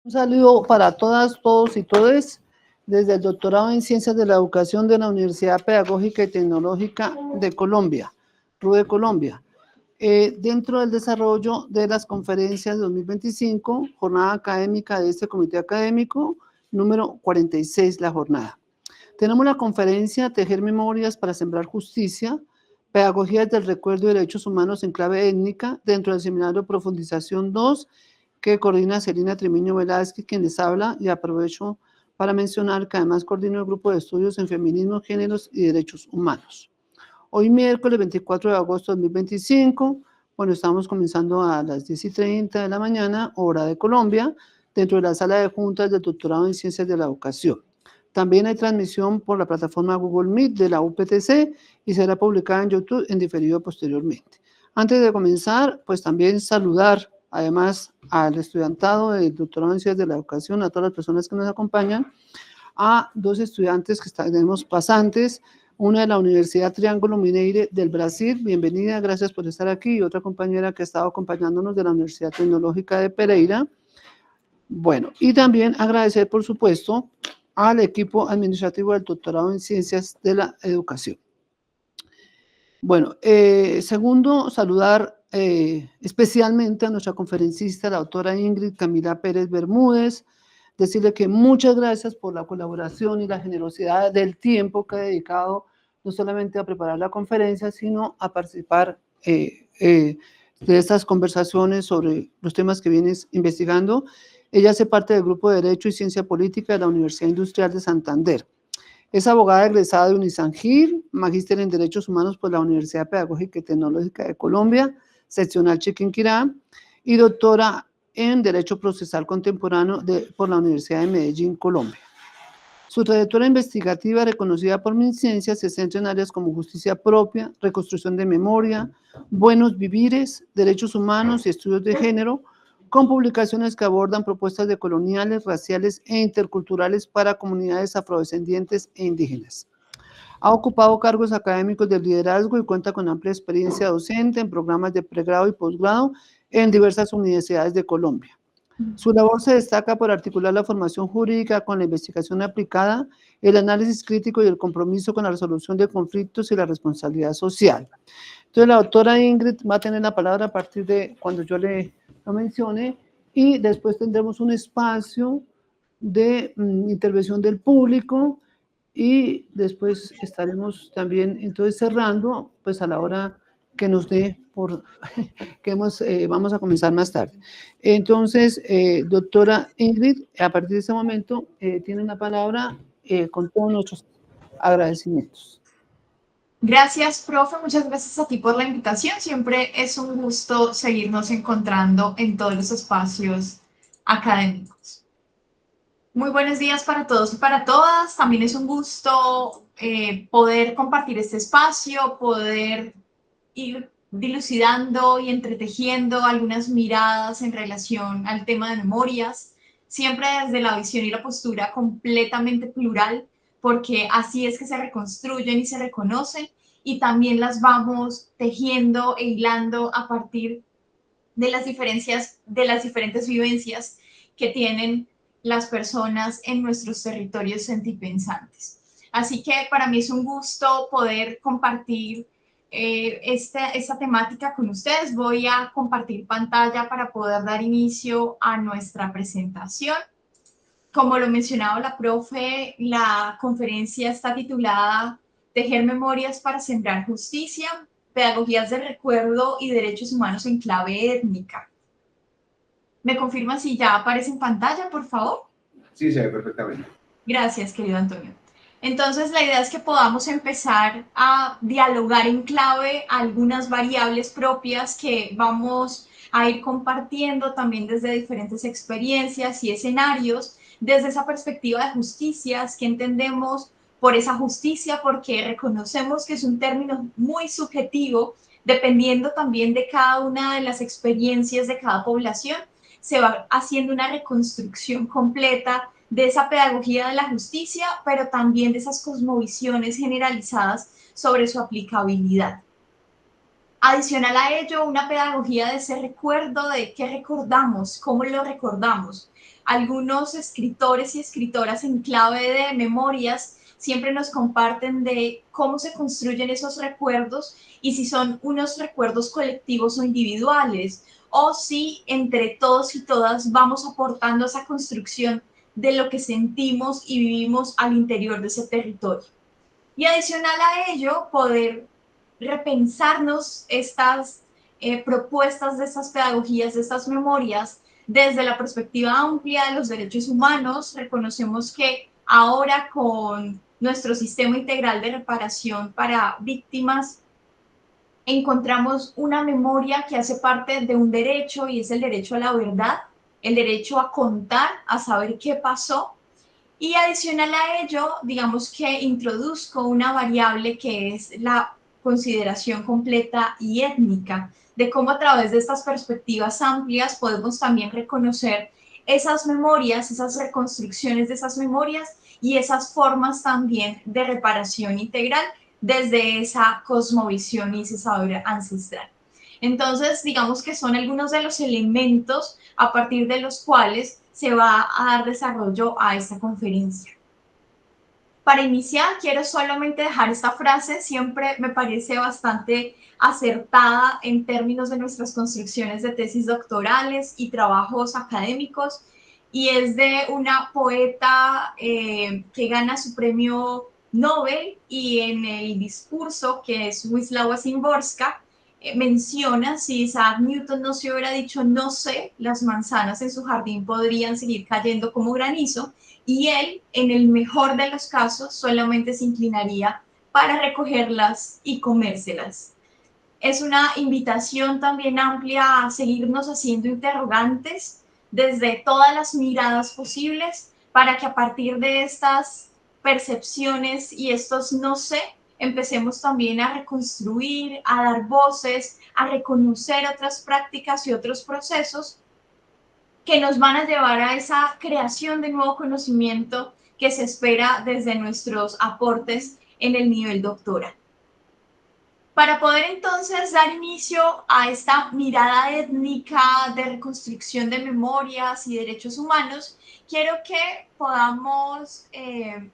Un saludo para todas, todos y todes desde el doctorado en Ciencias de la Educación de la Universidad Pedagógica y Tecnológica de Colombia, RUDE Colombia. Dentro del desarrollo de las conferencias 2025, jornada académica de este comité académico, número 46, la jornada. Tenemos la conferencia Tejer Memorias para Sembrar Justicia, Pedagogías del Recuerdo y Derechos Humanos en Clave Étnica, dentro del seminario Profundización 2, que coordina Celina Trimeño Velázquez, quien les habla, y aprovecho para mencionar que además coordino el grupo de estudios en feminismo, géneros y derechos humanos. Hoy miércoles 24 de agosto de 2025, bueno, estamos comenzando a las 10:30 de la mañana, hora de Colombia, dentro de la sala de juntas del doctorado en Ciencias de la Educación. También hay transmisión por la plataforma Google Meet de la UPTC y será publicada en YouTube en diferido posteriormente. Antes de comenzar, pues también saludar además al estudiantado del doctorado en Ciencias de la Educación, a todas las personas que nos acompañan, a dos estudiantes que tenemos pasantes, una de la Universidad Triángulo Mineiro del Brasil, bienvenida, gracias por estar aquí, y otra compañera que ha estado acompañándonos de la Universidad Tecnológica de Pereira. Bueno, y también agradecer, por supuesto, al equipo administrativo del doctorado en Ciencias de la Educación. Bueno, segundo, saludar especialmente a nuestra conferencista, la doctora Ingrid Camila Pérez Bermúdez, decirle que muchas gracias por la colaboración y la generosidad del tiempo que ha dedicado no solamente a preparar la conferencia, sino a participar de estas conversaciones sobre los temas que vienes investigando. Ella hace parte del Grupo de Derecho y Ciencia Política de la Universidad Industrial de Santander. Es abogada egresada de Unisangil, magíster en Derechos Humanos por la Universidad Pedagógica y Tecnológica de Colombia, seccional Chiquinquirá, y doctora en Derecho Procesal Contemporáneo por la Universidad de Medellín, Colombia. Su trayectoria investigativa, reconocida por MinCiencia, se centra en áreas como justicia propia, reconstrucción de memoria, buenos vivires, derechos humanos y estudios de género, con publicaciones que abordan propuestas decoloniales, raciales e interculturales para comunidades afrodescendientes e indígenas. Ha ocupado cargos académicos de liderazgo y cuenta con amplia experiencia docente en programas de pregrado y posgrado en diversas universidades de Colombia. Su labor se destaca por articular la formación jurídica con la investigación aplicada, el análisis crítico y el compromiso con la resolución de conflictos y la responsabilidad social. Entonces, la doctora Ingrid va a tener la palabra a partir de cuando yo le lo mencione, y después tendremos un espacio de intervención del público y después estaremos también entonces cerrando pues a la hora que nos dé por que vamos a comenzar más tarde. Entonces, doctora Ingrid, a partir de ese momento tiene la palabra con todos nuestros agradecimientos. Gracias, profe. Muchas gracias a ti por la invitación. Siempre es un gusto seguirnos encontrando en todos los espacios académicos. Muy buenos días para todos y para todas. También es un gusto poder compartir este espacio, poder ir dilucidando y entretejiendo algunas miradas en relación al tema de memorias, siempre desde la visión y la postura completamente plural, porque así es que se reconstruyen y se reconocen, y también las vamos tejiendo e hilando a partir de las diferencias, de las diferentes vivencias que tienen las personas en nuestros territorios sentipensantes. Así que para mí es un gusto poder compartir esta temática con ustedes. Voy a compartir pantalla para poder dar inicio a nuestra presentación. Como lo mencionaba la profe, la conferencia está titulada Tejer Memorias para Sembrar Justicia, Pedagogías de Recuerdo y Derechos Humanos en Clave Étnica. ¿Me confirma si ya aparece en pantalla, por favor? Sí, se ve perfectamente. Gracias, querido Antonio. Entonces, la idea es que podamos empezar a dialogar en clave algunas variables propias que vamos a ir compartiendo también desde diferentes experiencias y escenarios, desde esa perspectiva de justicias que entendemos por esa justicia, porque reconocemos que es un término muy subjetivo, dependiendo también de cada una de las experiencias de cada población, se va haciendo una reconstrucción completa de esa pedagogía de la justicia, pero también de esas cosmovisiones generalizadas sobre su aplicabilidad. Adicional a ello, una pedagogía de ese recuerdo, de qué recordamos, cómo lo recordamos. Algunos escritores y escritoras en clave de memorias siempre nos comparten de cómo se construyen esos recuerdos y si son unos recuerdos colectivos o individuales, o si entre todos y todas vamos aportando esa construcción de lo que sentimos y vivimos al interior de ese territorio. Y adicional a ello, poder repensarnos estas propuestas de estas pedagogías, de estas memorias, desde la perspectiva amplia de los derechos humanos. Reconocemos que ahora con nuestro sistema integral de reparación para víctimas, encontramos una memoria que hace parte de un derecho y es el derecho a la verdad, el derecho a contar, a saber qué pasó. Y adicional a ello, digamos que introduzco una variable que es la consideración completa y étnica, de cómo a través de estas perspectivas amplias podemos también reconocer esas memorias, esas reconstrucciones de esas memorias y esas formas también de reparación integral desde esa cosmovisión y ese saber ancestral. Entonces, digamos que son algunos de los elementos a partir de los cuales se va a dar desarrollo a esta conferencia. Para iniciar, quiero solamente dejar esta frase, siempre me parece bastante acertada en términos de nuestras construcciones de tesis doctorales y trabajos académicos, y es de una poeta que gana su premio Nobel, y en el discurso, que es Wisława Szymborska, menciona: si Isaac Newton no se hubiera dicho no sé, las manzanas en su jardín podrían seguir cayendo como granizo, y él, en el mejor de los casos, solamente se inclinaría para recogerlas y comérselas. Es una invitación también amplia a seguirnos haciendo interrogantes desde todas las miradas posibles, para que a partir de estas percepciones y estos no sé, empecemos también a reconstruir, a dar voces, a reconocer otras prácticas y otros procesos que nos van a llevar a esa creación de nuevo conocimiento que se espera desde nuestros aportes en el nivel doctoral. Para poder entonces dar inicio a esta mirada étnica de reconstrucción de memorias y derechos humanos, quiero que podamos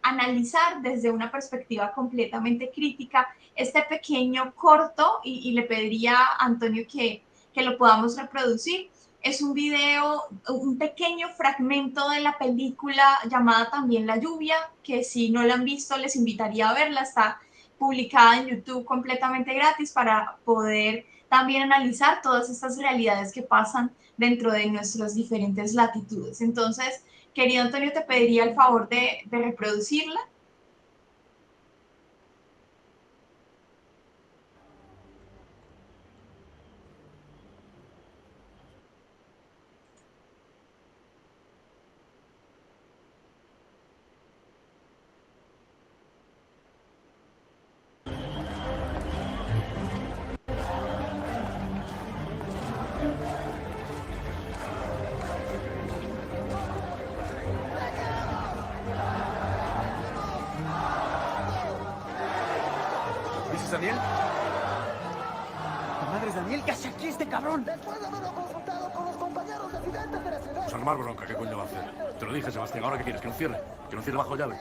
analizar desde una perspectiva completamente crítica este pequeño corto, y le pediría a Antonio que lo podamos reproducir. Es un video, un pequeño fragmento de la película llamada también La Lluvia, que si no la han visto les invitaría a verla. Está publicada en YouTube completamente gratis, para poder también analizar todas estas realidades que pasan dentro de nuestras diferentes latitudes. Entonces, querido Antonio, te pediría el favor de reproducirla. ¿Dices Daniel? ¿Tu madre es Daniel? ¿Qué hace aquí este cabrón? Después de haberlo consultado con los compañeros residentes de la ciudad. Pues armar bronca, ¿qué coño va a hacer? Te lo dije, Sebastián. ¿Ahora qué quieres? ¿Que no cierre? ¿Que no cierre bajo llave?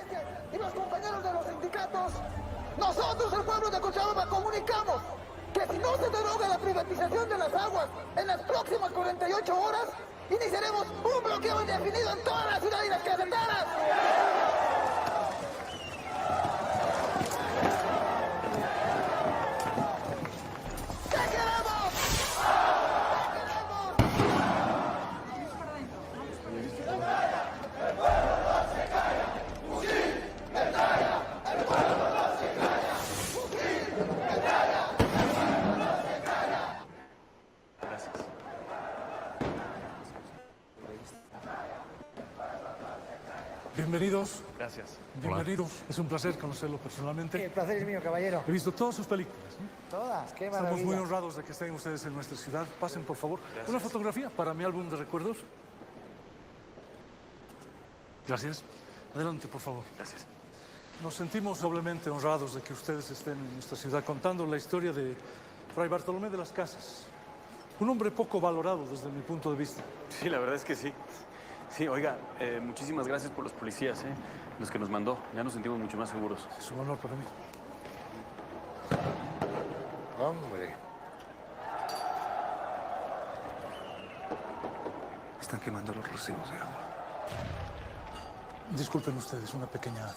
Y los compañeros de los sindicatos, nosotros, el pueblo de Cochabamba, comunicamos que si no se deroga la privatización de las aguas en las próximas 48 horas, iniciaremos un bloqueo indefinido en toda la ciudad y las carreteras. Bienvenidos. Gracias. Bienvenidos. Es un placer conocerlo personalmente. El placer es mío, caballero. He visto todas sus películas. Todas, qué Estamos muy maravilla. honrados de que estén ustedes en nuestra ciudad. Pasen, por favor. Una fotografía para mi álbum de recuerdos. Gracias. Adelante, por favor. Gracias. Nos sentimos doblemente honrados de que ustedes estén en nuestra ciudad contando la historia de Fray Bartolomé de las Casas. Un hombre poco valorado desde mi punto de vista. Sí, la verdad es que sí. Sí, oiga, muchísimas gracias por los policías, los que nos mandó. Ya nos sentimos mucho más seguros. Es un honor para mí. Hombre. Están quemando los recibos de agua. Disculpen ustedes, una pequeña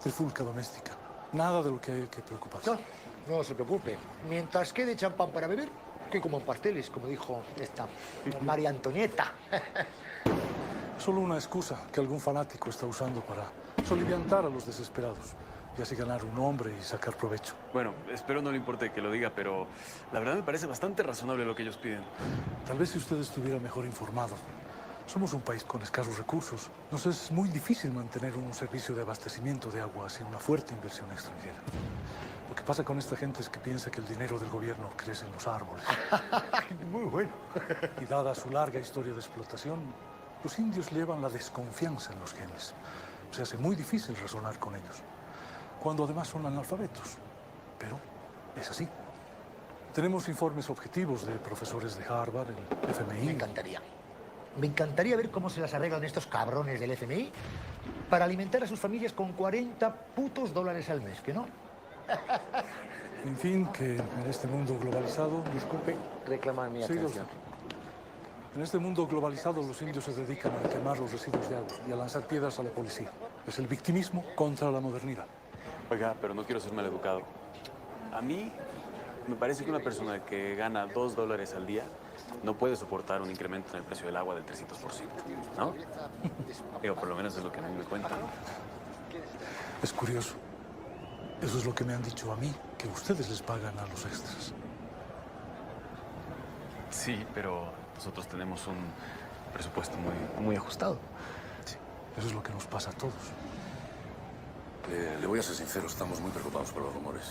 trifulca doméstica. Nada de lo que hay que preocuparse. No se preocupe. Mientras quede champán para beber, que coman pasteles, como dijo esta María Antonieta. Solo una excusa que algún fanático está usando para soliviantar a los desesperados y así ganar un nombre y sacar provecho. Bueno, espero no le importe que lo diga, pero la verdad me parece bastante razonable lo que ellos piden. Tal vez si usted estuviera mejor informado. Somos un país con escasos recursos. Nos es muy difícil mantener un servicio de abastecimiento de agua sin una fuerte inversión extranjera. Lo que pasa con esta gente es que piensa que el dinero del gobierno crece en los árboles. Muy bueno. Y dada su larga historia de explotación, los indios llevan la desconfianza en los genes. Se hace muy difícil razonar con ellos, cuando además son analfabetos. Pero es así. Tenemos informes objetivos de profesores de Harvard, el FMI. Me encantaría. Me encantaría ver cómo se las arreglan estos cabrones del FMI para alimentar a sus familias con 40 putos dólares al mes, ¿que no? En fin, que en este mundo globalizado... Disculpe, reclamar mi Siga atención. usted. En este mundo globalizado los indios se dedican a quemar los residuos de agua y a lanzar piedras a la policía. Es el victimismo contra la modernidad. Oiga, pero no quiero ser maleducado. A mí me parece que una persona que gana $2 al día no puede soportar un incremento en el precio del agua del 300%, ¿no? Digo, por lo menos es lo que a mí me cuentan. Es curioso. Eso es lo que me han dicho a mí, que ustedes les pagan a los extras. Sí, pero nosotros tenemos un presupuesto muy ajustado. Sí, eso es lo que nos pasa a todos. Le voy a ser sincero, estamos muy preocupados por los rumores.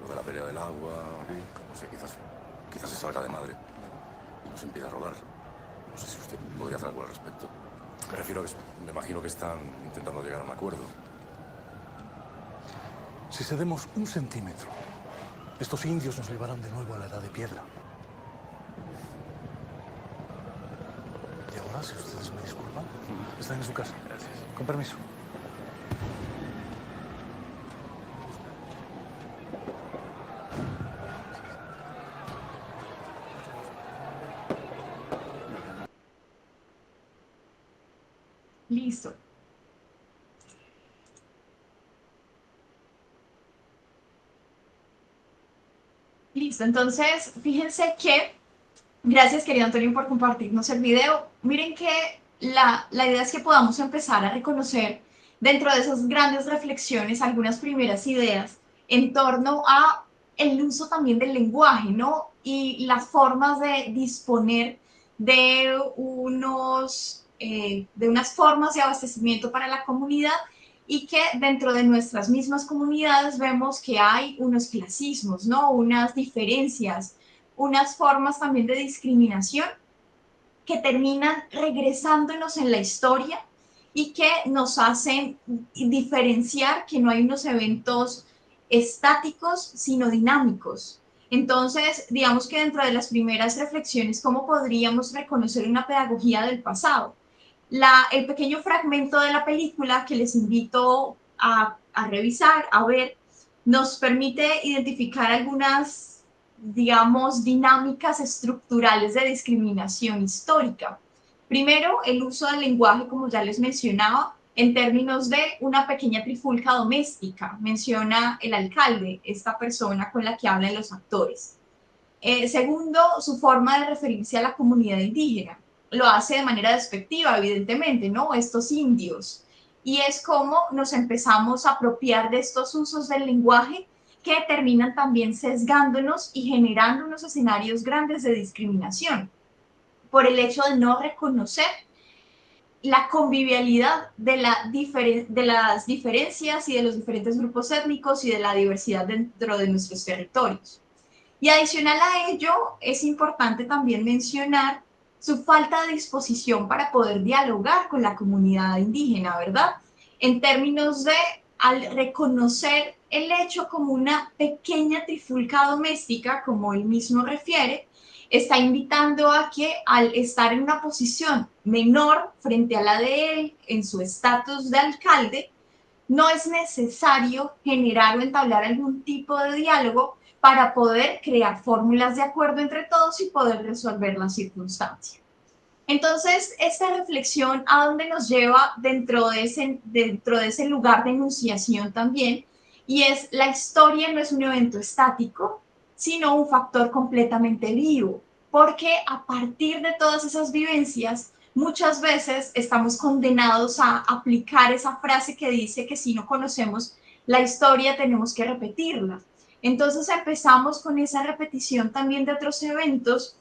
Lo de la pelea del agua, no sé, quizás se salga de madre y nos impida robar. No sé si usted podría hacer algo al respecto. Me refiero a que me imagino que están intentando llegar a un acuerdo. Si cedemos un centímetro, estos indios nos llevarán de nuevo a la edad de piedra. Y ahora, si ustedes me disculpan, están en su casa. Gracias. Con permiso. Listo. Listo, entonces fíjense que, gracias querido Antonio por compartirnos el video. Miren que la idea es que podamos empezar a reconocer dentro de esas grandes reflexiones algunas primeras ideas en torno a el uso también del lenguaje, ¿no? Y las formas de disponer de unas formas de abastecimiento para la comunidad, y que dentro de nuestras mismas comunidades vemos que hay unos clasismos, ¿no? Unas diferencias, unas formas también de discriminación que terminan regresándonos en la historia y que nos hacen diferenciar que no hay unos eventos estáticos, sino dinámicos. Entonces, digamos que dentro de las primeras reflexiones, ¿cómo podríamos reconocer una pedagogía del pasado? El pequeño fragmento de la película que les invito a revisar, a ver, nos permite identificar algunas, digamos, dinámicas estructurales de discriminación histórica. Primero, el uso del lenguaje, como ya les mencionaba, en términos de una pequeña trifulca doméstica, menciona el alcalde, esta persona con la que hablan los actores. Segundo, su forma de referirse a la comunidad indígena. Lo hace de manera despectiva, evidentemente, ¿no? Estos indios. Y es como nos empezamos a apropiar de estos usos del lenguaje que terminan también sesgándonos y generando unos escenarios grandes de discriminación por el hecho de no reconocer la convivialidad de las diferencias y de los diferentes grupos étnicos y de la diversidad dentro de nuestros territorios. Y adicional a ello, es importante también mencionar su falta de disposición para poder dialogar con la comunidad indígena, ¿verdad? En términos de al reconocer el hecho como una pequeña trifulca doméstica, como él mismo refiere, está invitando a que al estar en una posición menor frente a la de él, en su estatus de alcalde, no es necesario generar o entablar algún tipo de diálogo para poder crear fórmulas de acuerdo entre todos y poder resolver la circunstancia. Entonces, esta reflexión a dónde nos lleva dentro de ese lugar de enunciación también, y es la historia no es un evento estático, sino un factor completamente vivo, porque a partir de todas esas vivencias, muchas veces estamos condenados a aplicar esa frase que dice que si no conocemos la historia tenemos que repetirla. Entonces empezamos con esa repetición también de otros eventos,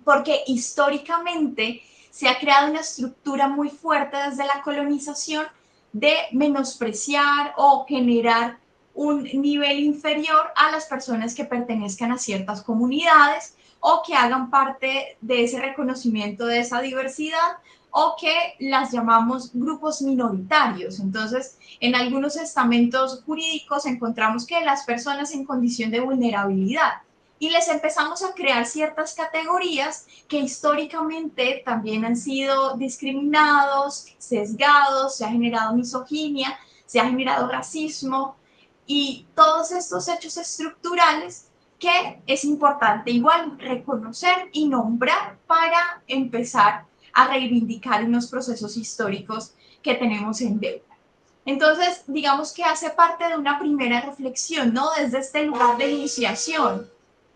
porque históricamente se ha creado una estructura muy fuerte desde la colonización de menospreciar o generar un nivel inferior a las personas que pertenezcan a ciertas comunidades o que hagan parte de ese reconocimiento de esa diversidad o que las llamamos grupos minoritarios. Entonces, en algunos estamentos jurídicos encontramos que las personas en condición de vulnerabilidad, y les empezamos a crear ciertas categorías que históricamente también han sido discriminados, sesgados, se ha generado misoginia, se ha generado racismo y todos estos hechos estructurales que es importante igual reconocer y nombrar para empezar a reivindicar unos procesos históricos que tenemos en deuda. Entonces, digamos que hace parte de una primera reflexión, ¿no? Desde este lugar de iniciación,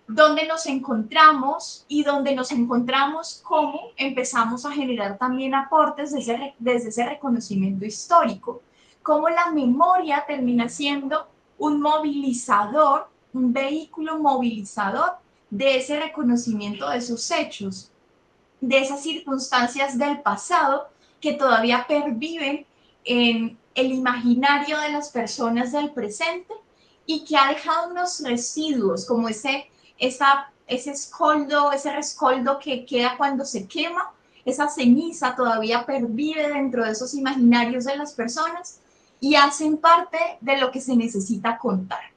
donde nos encontramos y donde nos encontramos cómo empezamos a generar también aportes desde ese reconocimiento histórico, cómo la memoria termina siendo un movilizador, un vehículo movilizador de ese reconocimiento de esos hechos, de esas circunstancias del pasado que todavía perviven en el imaginario de las personas del presente y que ha dejado unos residuos como ese rescoldo que queda cuando se quema, esa ceniza todavía pervive dentro de esos imaginarios de las personas y hacen parte de lo que se necesita contar.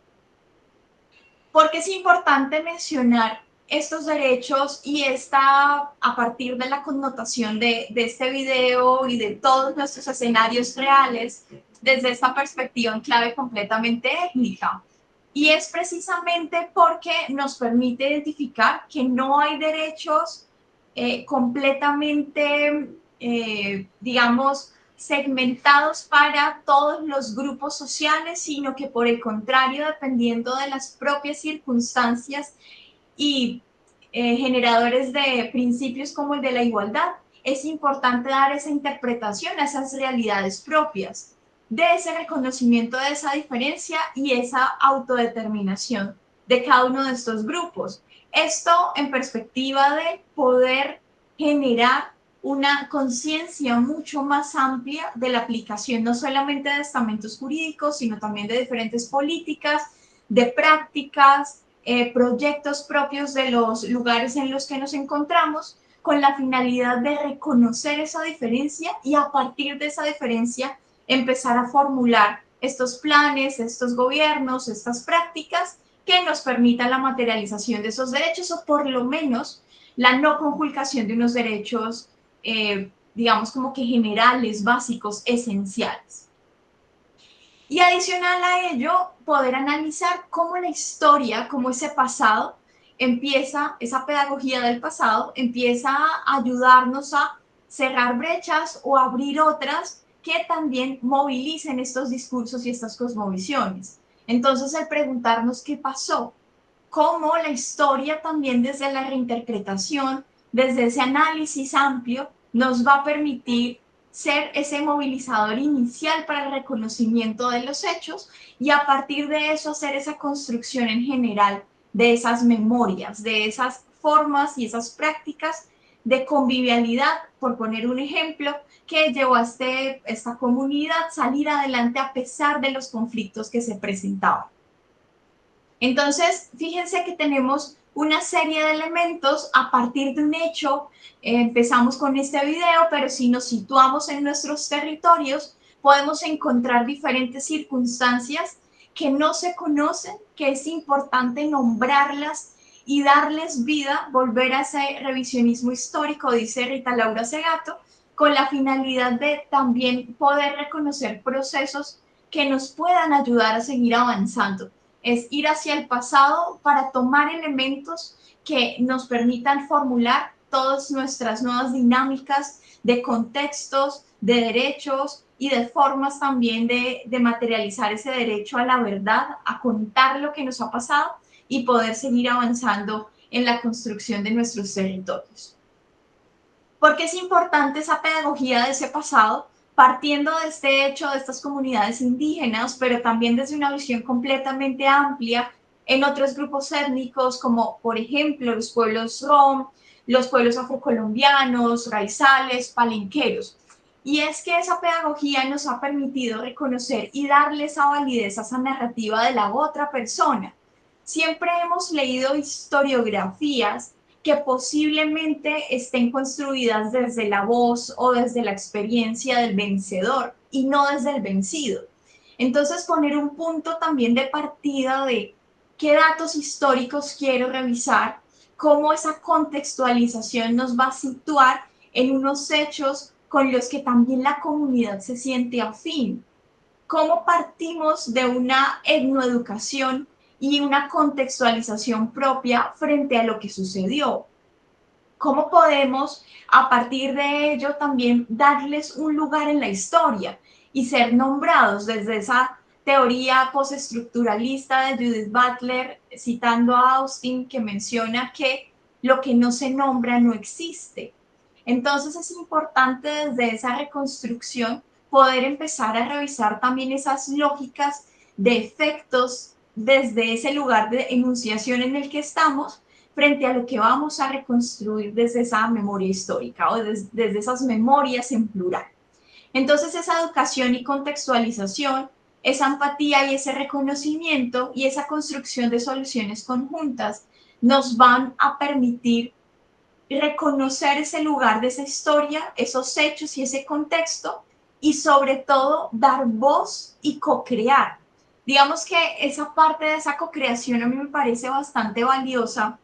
Porque es importante mencionar estos derechos y a partir de la connotación de este video y de todos nuestros escenarios reales, desde esta perspectiva en clave completamente étnica. Y es precisamente porque nos permite identificar que no hay derechos completamente, digamos, segmentados para todos los grupos sociales, sino que por el contrario, dependiendo de las propias circunstancias y generadores de principios como el de la igualdad, es importante dar esa interpretación a esas realidades propias, de ese reconocimiento de esa diferencia y esa autodeterminación de cada uno de estos grupos. Esto en perspectiva de poder generar una conciencia mucho más amplia de la aplicación no solamente de estamentos jurídicos, sino también de diferentes políticas, de prácticas, proyectos propios de los lugares en los que nos encontramos, con la finalidad de reconocer esa diferencia y a partir de esa diferencia empezar a formular estos planes, estos gobiernos, estas prácticas que nos permitan la materialización de esos derechos o por lo menos la no conculcación de unos derechos, digamos como que generales, básicos, esenciales. Y adicional a ello, poder analizar cómo la historia, cómo ese pasado empieza, esa pedagogía del pasado empieza a ayudarnos a cerrar brechas o abrir otras que también movilicen estos discursos y estas cosmovisiones. Entonces, el preguntarnos qué pasó, cómo la historia también desde la reinterpretación, desde ese análisis amplio, nos va a permitir ser ese movilizador inicial para el reconocimiento de los hechos y a partir de eso hacer esa construcción en general de esas memorias, de esas formas y esas prácticas de convivialidad, por poner un ejemplo, que llevó a esta comunidad salir adelante a pesar de los conflictos que se presentaban. Entonces, fíjense que tenemos una serie de elementos a partir de un hecho. Empezamos con este video, pero si nos situamos en nuestros territorios, podemos encontrar diferentes circunstancias que no se conocen, que es importante nombrarlas y darles vida, volver a ese revisionismo histórico, dice Rita Laura Segato, con la finalidad de también poder reconocer procesos que nos puedan ayudar a seguir avanzando. Es ir hacia el pasado para tomar elementos que nos permitan formular todas nuestras nuevas dinámicas de contextos, de derechos y de formas también de materializar ese derecho a la verdad, a contar lo que nos ha pasado y poder seguir avanzando en la construcción de nuestros territorios. ¿Por qué es importante esa pedagogía de ese pasado? Partiendo de este hecho de estas comunidades indígenas, pero también desde una visión completamente amplia en otros grupos étnicos, como por ejemplo los pueblos rom, los pueblos afrocolombianos, raizales, palenqueros. Y es que esa pedagogía nos ha permitido reconocer y darle esa validez a esa narrativa de la otra persona. Siempre hemos leído historiografías que posiblemente estén construidas desde la voz o desde la experiencia del vencedor y no desde el vencido. Entonces, poner un punto también de partida de qué datos históricos quiero revisar, cómo esa contextualización nos va a situar en unos hechos con los que también la comunidad se siente afín. Cómo partimos de una etnoeducación y una contextualización propia frente a lo que sucedió. ¿Cómo podemos, a partir de ello, también darles un lugar en la historia y ser nombrados desde esa teoría postestructuralista de Judith Butler, citando a Austin, que menciona que lo que no se nombra no existe? Entonces es importante desde esa reconstrucción poder empezar a revisar también esas lógicas de efectos desde ese lugar de enunciación en el que estamos frente a lo que vamos a reconstruir desde esa memoria histórica o desde esas memorias en plural. Entonces esa educación y contextualización, esa empatía y ese reconocimiento y esa construcción de soluciones conjuntas nos van a permitir reconocer ese lugar de esa historia, esos hechos y ese contexto, y sobre todo dar voz y co-crear. Digamos que esa parte de esa co-creación a mí me parece bastante valiosa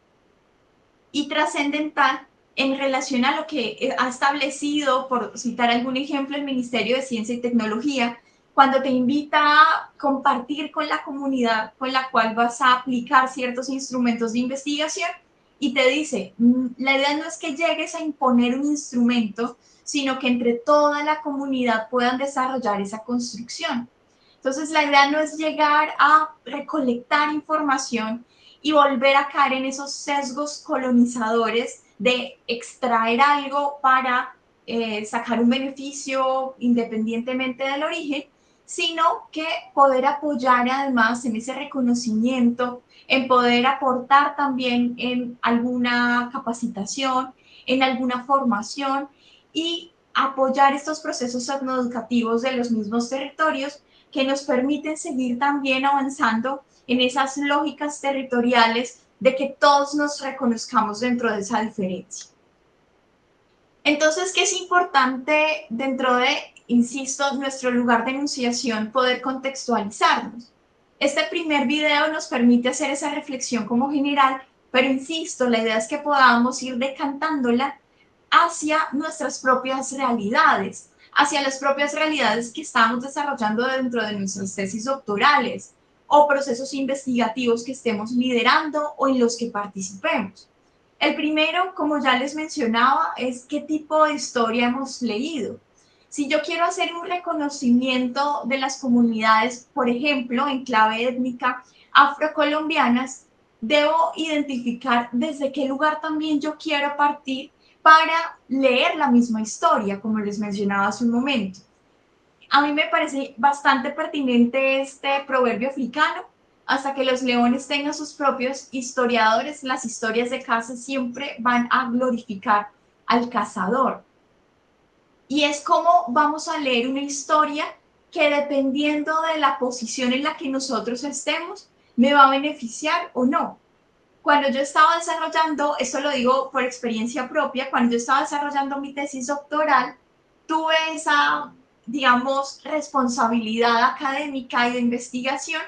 y trascendental en relación a lo que ha establecido, por citar algún ejemplo, el Ministerio de Ciencia y Tecnología, cuando te invita a compartir con la comunidad con la cual vas a aplicar ciertos instrumentos de investigación y te dice, la idea no es que llegues a imponer un instrumento, sino que entre toda la comunidad puedan desarrollar esa construcción. Entonces, la idea no es llegar a recolectar información y volver a caer en esos sesgos colonizadores de extraer algo para sacar un beneficio independientemente del origen, sino que poder apoyar además en ese reconocimiento, en poder aportar también en alguna capacitación, en alguna formación y apoyar estos procesos etnoeducativos de los mismos territorios que nos permiten seguir también avanzando en esas lógicas territoriales de que todos nos reconozcamos dentro de esa diferencia. Entonces, ¿qué es importante dentro de, insisto, nuestro lugar de enunciación, poder contextualizarnos? Este primer video nos permite hacer esa reflexión como general, pero insisto, la idea es que podamos ir decantándola hacia nuestras propias realidades, hacia las propias realidades que estamos desarrollando dentro de nuestras tesis doctorales o procesos investigativos que estemos liderando o en los que participemos. El primero, como ya les mencionaba, es qué tipo de historia hemos leído. Si yo quiero hacer un reconocimiento de las comunidades, por ejemplo, en clave étnica afrocolombianas, debo identificar desde qué lugar también yo quiero partir para leer la misma historia, como les mencionaba hace un momento. A mí me parece bastante pertinente este proverbio africano: hasta que los leones tengan sus propios historiadores, las historias de caza siempre van a glorificar al cazador. Y es como vamos a leer una historia que, dependiendo de la posición en la que nosotros estemos, me va a beneficiar o no. Cuando yo estaba desarrollando, esto lo digo por experiencia propia, cuando yo estaba desarrollando mi tesis doctoral, tuve digamos, responsabilidad académica y de investigación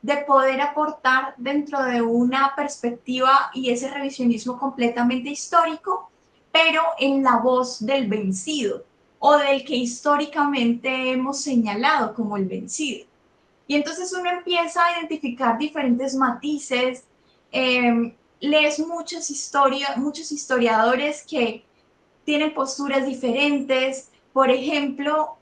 de poder aportar dentro de una perspectiva y ese revisionismo completamente histórico, pero en la voz del vencido o del que históricamente hemos señalado como el vencido. Y entonces uno empieza a identificar diferentes matices, lees muchos historiadores que tienen posturas diferentes. Por ejemplo,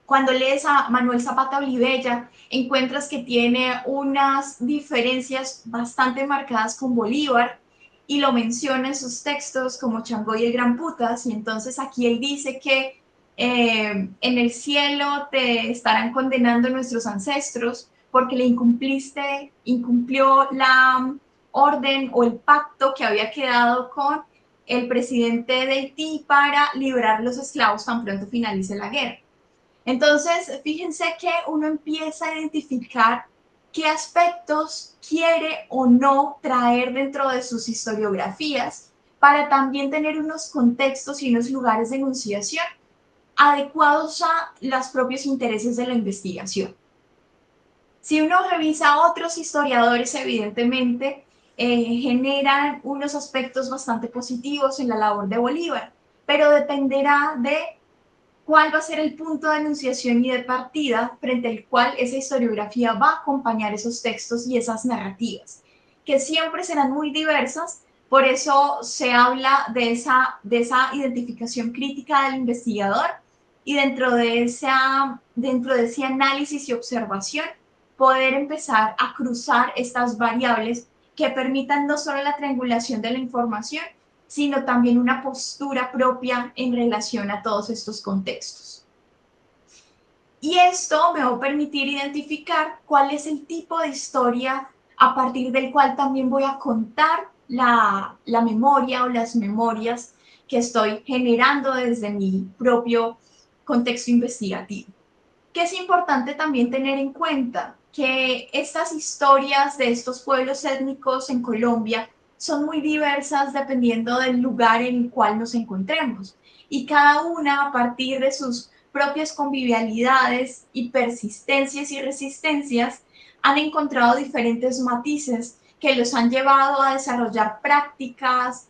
cuando lees a Manuel Zapata Olivella, encuentras que tiene unas diferencias bastante marcadas con Bolívar y lo menciona en sus textos como Chango y el Gran Putas. Y entonces aquí él dice que en el cielo te estarán condenando nuestros ancestros porque incumplió la orden o el pacto que había quedado con el presidente de Haití para liberar los esclavos tan pronto finalice la guerra. Entonces, fíjense que uno empieza a identificar qué aspectos quiere o no traer dentro de sus historiografías para también tener unos contextos y unos lugares de enunciación adecuados a los propios intereses de la investigación. Si uno revisa a otros historiadores, evidentemente, generan unos aspectos bastante positivos en la labor de Bolívar, pero dependerá de cuál va a ser el punto de enunciación y de partida frente al cual esa historiografía va a acompañar esos textos y esas narrativas, que siempre serán muy diversas. Por eso se habla de esa identificación crítica del investigador y dentro de ese análisis y observación poder empezar a cruzar estas variables que permitan no solo la triangulación de la información, sino también una postura propia en relación a todos estos contextos. Y esto me va a permitir identificar cuál es el tipo de historia a partir del cual también voy a contar la memoria o las memorias que estoy generando desde mi propio contexto investigativo. Que es importante también tener en cuenta que estas historias de estos pueblos étnicos en Colombia son muy diversas dependiendo del lugar en el cual nos encontremos y cada una a partir de sus propias convivialidades y persistencias y resistencias han encontrado diferentes matices que los han llevado a desarrollar prácticas,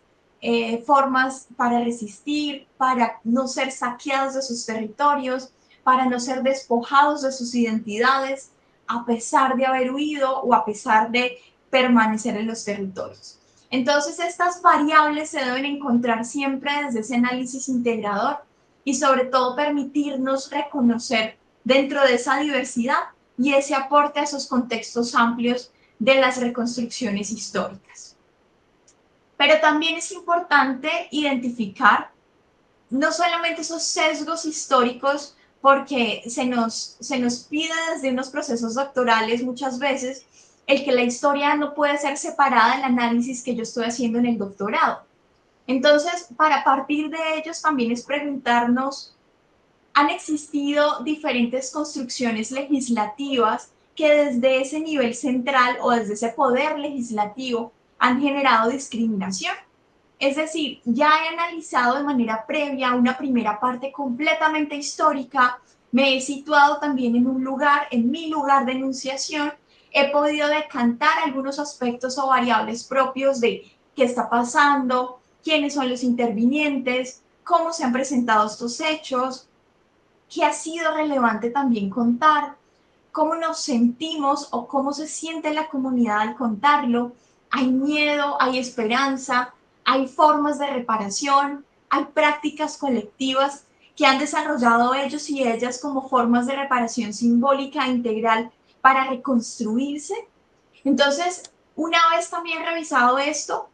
formas para resistir, para no ser saqueados de sus territorios, para no ser despojados de sus identidades, a pesar de haber huido o a pesar de permanecer en los territorios. Entonces, estas variables se deben encontrar siempre desde ese análisis integrador y sobre todo permitirnos reconocer dentro de esa diversidad y ese aporte a esos contextos amplios de las reconstrucciones históricas. Pero también es importante identificar no solamente esos sesgos históricos, porque se nos pide desde unos procesos doctorales muchas veces el que la historia no puede ser separada del análisis que yo estoy haciendo en el doctorado. Entonces, para partir de ellos también es preguntarnos, ¿han existido diferentes construcciones legislativas que desde ese nivel central o desde ese poder legislativo han generado discriminación? Es decir, ya he analizado de manera previa una primera parte completamente histórica, me he situado también en un lugar, en mi lugar de enunciación, he podido decantar algunos aspectos o variables propios de qué está pasando, quiénes son los intervinientes, cómo se han presentado estos hechos, qué ha sido relevante también contar, cómo nos sentimos o cómo se siente la comunidad al contarlo. Hay miedo, hay esperanza, hay formas de reparación, hay prácticas colectivas que han desarrollado ellos y ellas como formas de reparación simbólica e integral para reconstruirse. Entonces, una vez también revisado esto,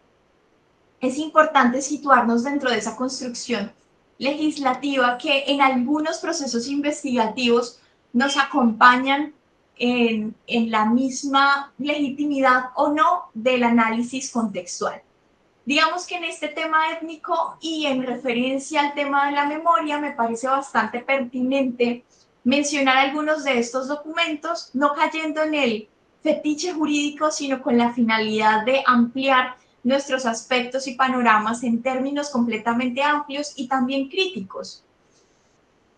es importante situarnos dentro de esa construcción legislativa que en algunos procesos investigativos nos acompañan en la misma legitimidad o no del análisis contextual. Digamos que en este tema étnico y en referencia al tema de la memoria me parece bastante pertinente mencionar algunos de estos documentos, no cayendo en el fetiche jurídico, sino con la finalidad de ampliar nuestros aspectos y panoramas en términos completamente amplios y también críticos.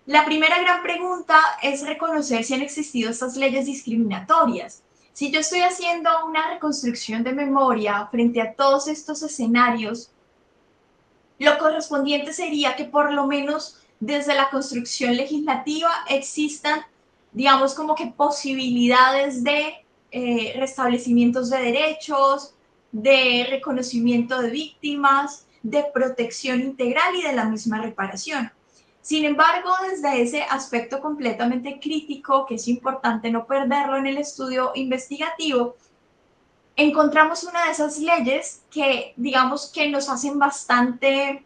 La primera gran pregunta es reconocer si han existido estas leyes discriminatorias. Si yo estoy haciendo una reconstrucción de memoria frente a todos estos escenarios, lo correspondiente sería que por lo menos desde la construcción legislativa existan, digamos, como que posibilidades de restablecimientos de derechos, de reconocimiento de víctimas, de protección integral y de la misma reparación. Sin embargo, desde ese aspecto completamente crítico, que es importante no perderlo en el estudio investigativo, encontramos una de esas leyes que, digamos, que nos hacen bastante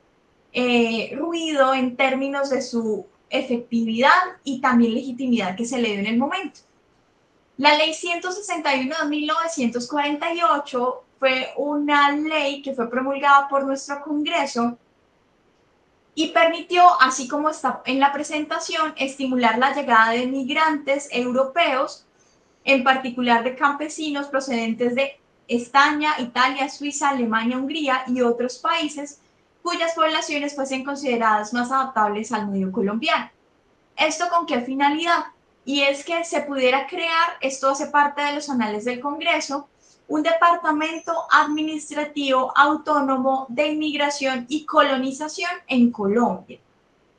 ruido en términos de su efectividad y también legitimidad que se le dio en el momento. La Ley 161 de 1948 fue una ley que fue promulgada por nuestro Congreso y permitió, así como está en la presentación, estimular la llegada de migrantes europeos, en particular de campesinos procedentes de España, Italia, Suiza, Alemania, Hungría y otros países cuyas poblaciones fuesen consideradas más adaptables al medio colombiano. ¿Esto con qué finalidad? Y es que se pudiera crear, esto hace parte de los anales del Congreso, un departamento administrativo autónomo de inmigración y colonización en Colombia.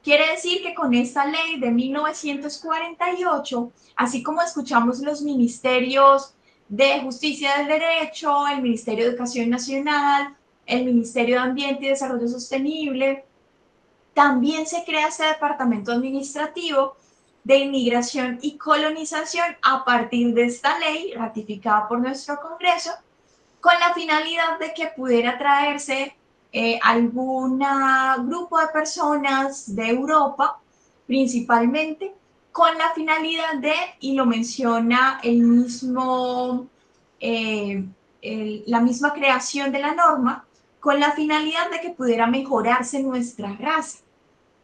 Quiere decir que con esta ley de 1948, así como escuchamos los ministerios de Justicia del Derecho, el Ministerio de Educación Nacional, el Ministerio de Ambiente y Desarrollo Sostenible, también se crea este departamento administrativo de inmigración y colonización a partir de esta ley ratificada por nuestro Congreso, con la finalidad de que pudiera traerse algún grupo de personas de Europa, principalmente, con la finalidad de, y lo menciona el mismo, la misma creación de la norma, con la finalidad de que pudiera mejorarse nuestra raza.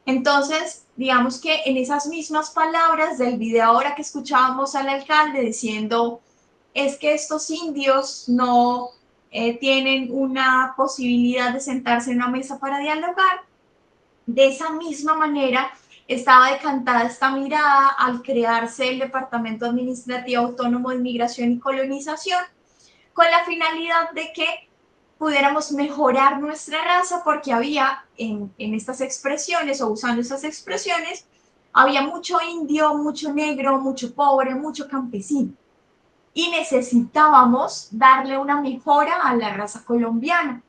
Entonces, digamos que en esas mismas palabras del video ahora que escuchábamos al alcalde diciendo, es que estos indios no tienen una posibilidad de sentarse en una mesa para dialogar, de esa misma manera estaba decantada esta mirada al crearse el Departamento Administrativo Autónomo de Inmigración y Colonización, con la finalidad de que pudiéramos mejorar nuestra raza, porque había en estas expresiones, o usando estas expresiones, había mucho indio, mucho negro, mucho pobre, mucho campesino. Y necesitábamos darle una mejora a la raza colombiana,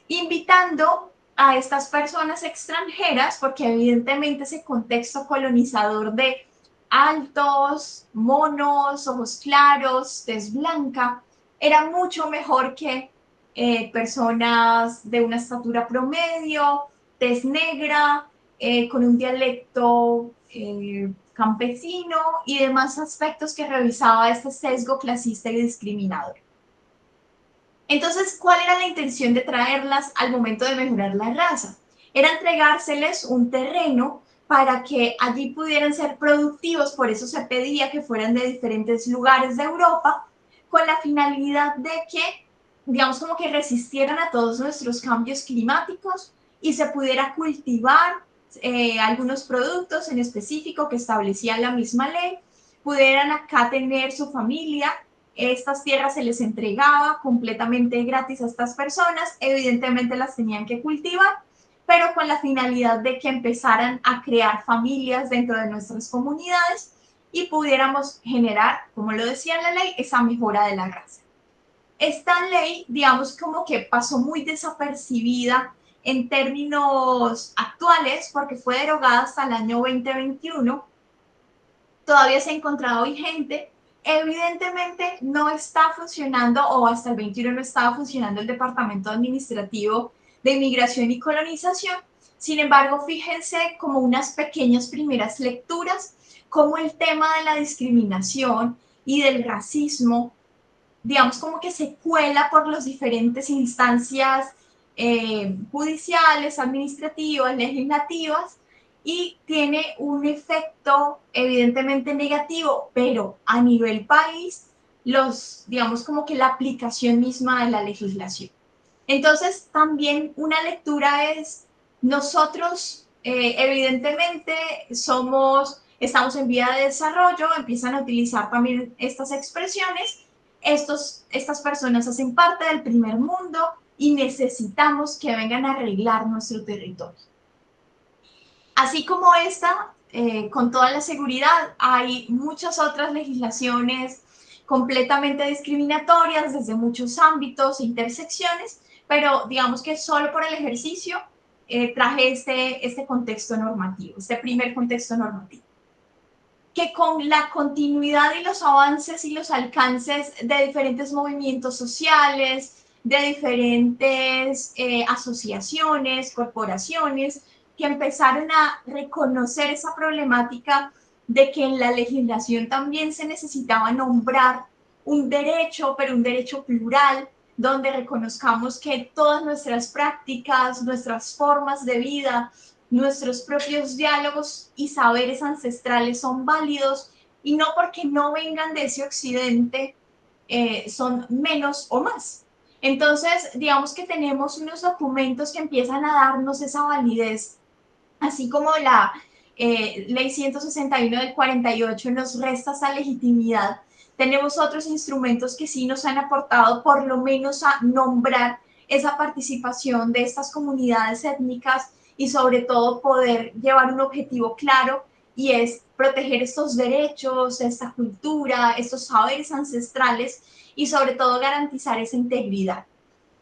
invitando a estas personas extranjeras, porque evidentemente ese contexto colonizador de altos, monos, ojos claros, tez blanca, era mucho mejor que personas de una estatura promedio, tez negra, con un dialecto campesino y demás aspectos que revisaba este sesgo clasista y discriminador. Entonces, ¿cuál era la intención de traerlas al momento de mejorar la raza? Era entregárseles un terreno para que allí pudieran ser productivos, por eso se pedía que fueran de diferentes lugares de Europa, con la finalidad de que, digamos, como que resistieran a todos nuestros cambios climáticos y se pudiera cultivar algunos productos en específico que establecía la misma ley, pudieran acá tener su familia. Estas tierras se les entregaba completamente gratis a estas personas, evidentemente las tenían que cultivar, pero con la finalidad de que empezaran a crear familias dentro de nuestras comunidades y pudiéramos generar, como lo decía la ley, esa mejora de la raza. Esta ley, digamos, como que pasó muy desapercibida en términos actuales porque fue derogada hasta el año 2021, todavía se ha encontrado vigente. Evidentemente no está funcionando, o hasta el 21 no estaba funcionando el Departamento Administrativo de Inmigración y Colonización. Sin embargo, fíjense como unas pequeñas primeras lecturas, como el tema de la discriminación y del racismo, digamos, como que se cuela por las diferentes instancias judiciales, administrativas, legislativas, y tiene un efecto evidentemente negativo, pero a nivel país, digamos como que la aplicación misma de la legislación. Entonces, también una lectura es, nosotros evidentemente estamos en vía de desarrollo, empiezan a utilizar también estas expresiones. Estas personas hacen parte del primer mundo y necesitamos que vengan a arreglar nuestro territorio. Así como esta, con toda la seguridad, hay muchas otras legislaciones completamente discriminatorias desde muchos ámbitos e intersecciones, pero digamos que solo por el ejercicio traje este contexto normativo, este primer contexto normativo, que con la continuidad y los avances y los alcances de diferentes movimientos sociales, de diferentes asociaciones, corporaciones, que empezaron a reconocer esa problemática de que en la legislación también se necesitaba nombrar un derecho, pero un derecho plural, donde reconozcamos que todas nuestras prácticas, nuestras formas de vida, nuestros propios diálogos y saberes ancestrales son válidos y no porque no vengan de ese occidente son menos o más. Entonces, digamos que tenemos unos documentos que empiezan a darnos esa validez, así como la Ley 161 del 48 nos resta esa legitimidad. Tenemos otros instrumentos que sí nos han aportado por lo menos a nombrar esa participación de estas comunidades étnicas y sobre todo poder llevar un objetivo claro y es proteger estos derechos, esta cultura, estos saberes ancestrales y sobre todo garantizar esa integridad.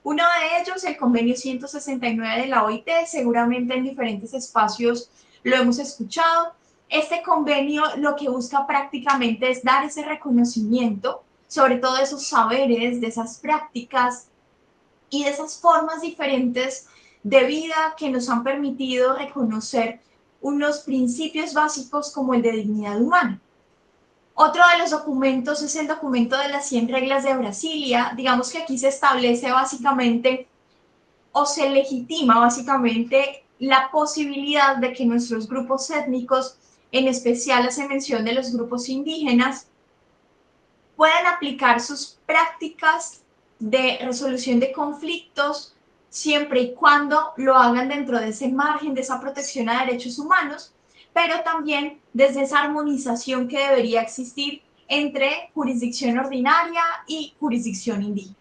Uno de ellos, el convenio 169 de la OIT, seguramente en diferentes espacios lo hemos escuchado. Este convenio lo que busca prácticamente es dar ese reconocimiento, sobre todo de esos saberes, de esas prácticas y de esas formas diferentes de vida que nos han permitido reconocer unos principios básicos como el de dignidad humana. Otro de los documentos es el documento de las 100 reglas de Brasilia. Digamos que aquí se establece básicamente o se legitima básicamente la posibilidad de que nuestros grupos étnicos, en especial hace mención de los grupos indígenas, puedan aplicar sus prácticas de resolución de conflictos siempre y cuando lo hagan dentro de ese margen, de esa protección a derechos humanos, pero también desde esa armonización que debería existir entre jurisdicción ordinaria y jurisdicción indígena.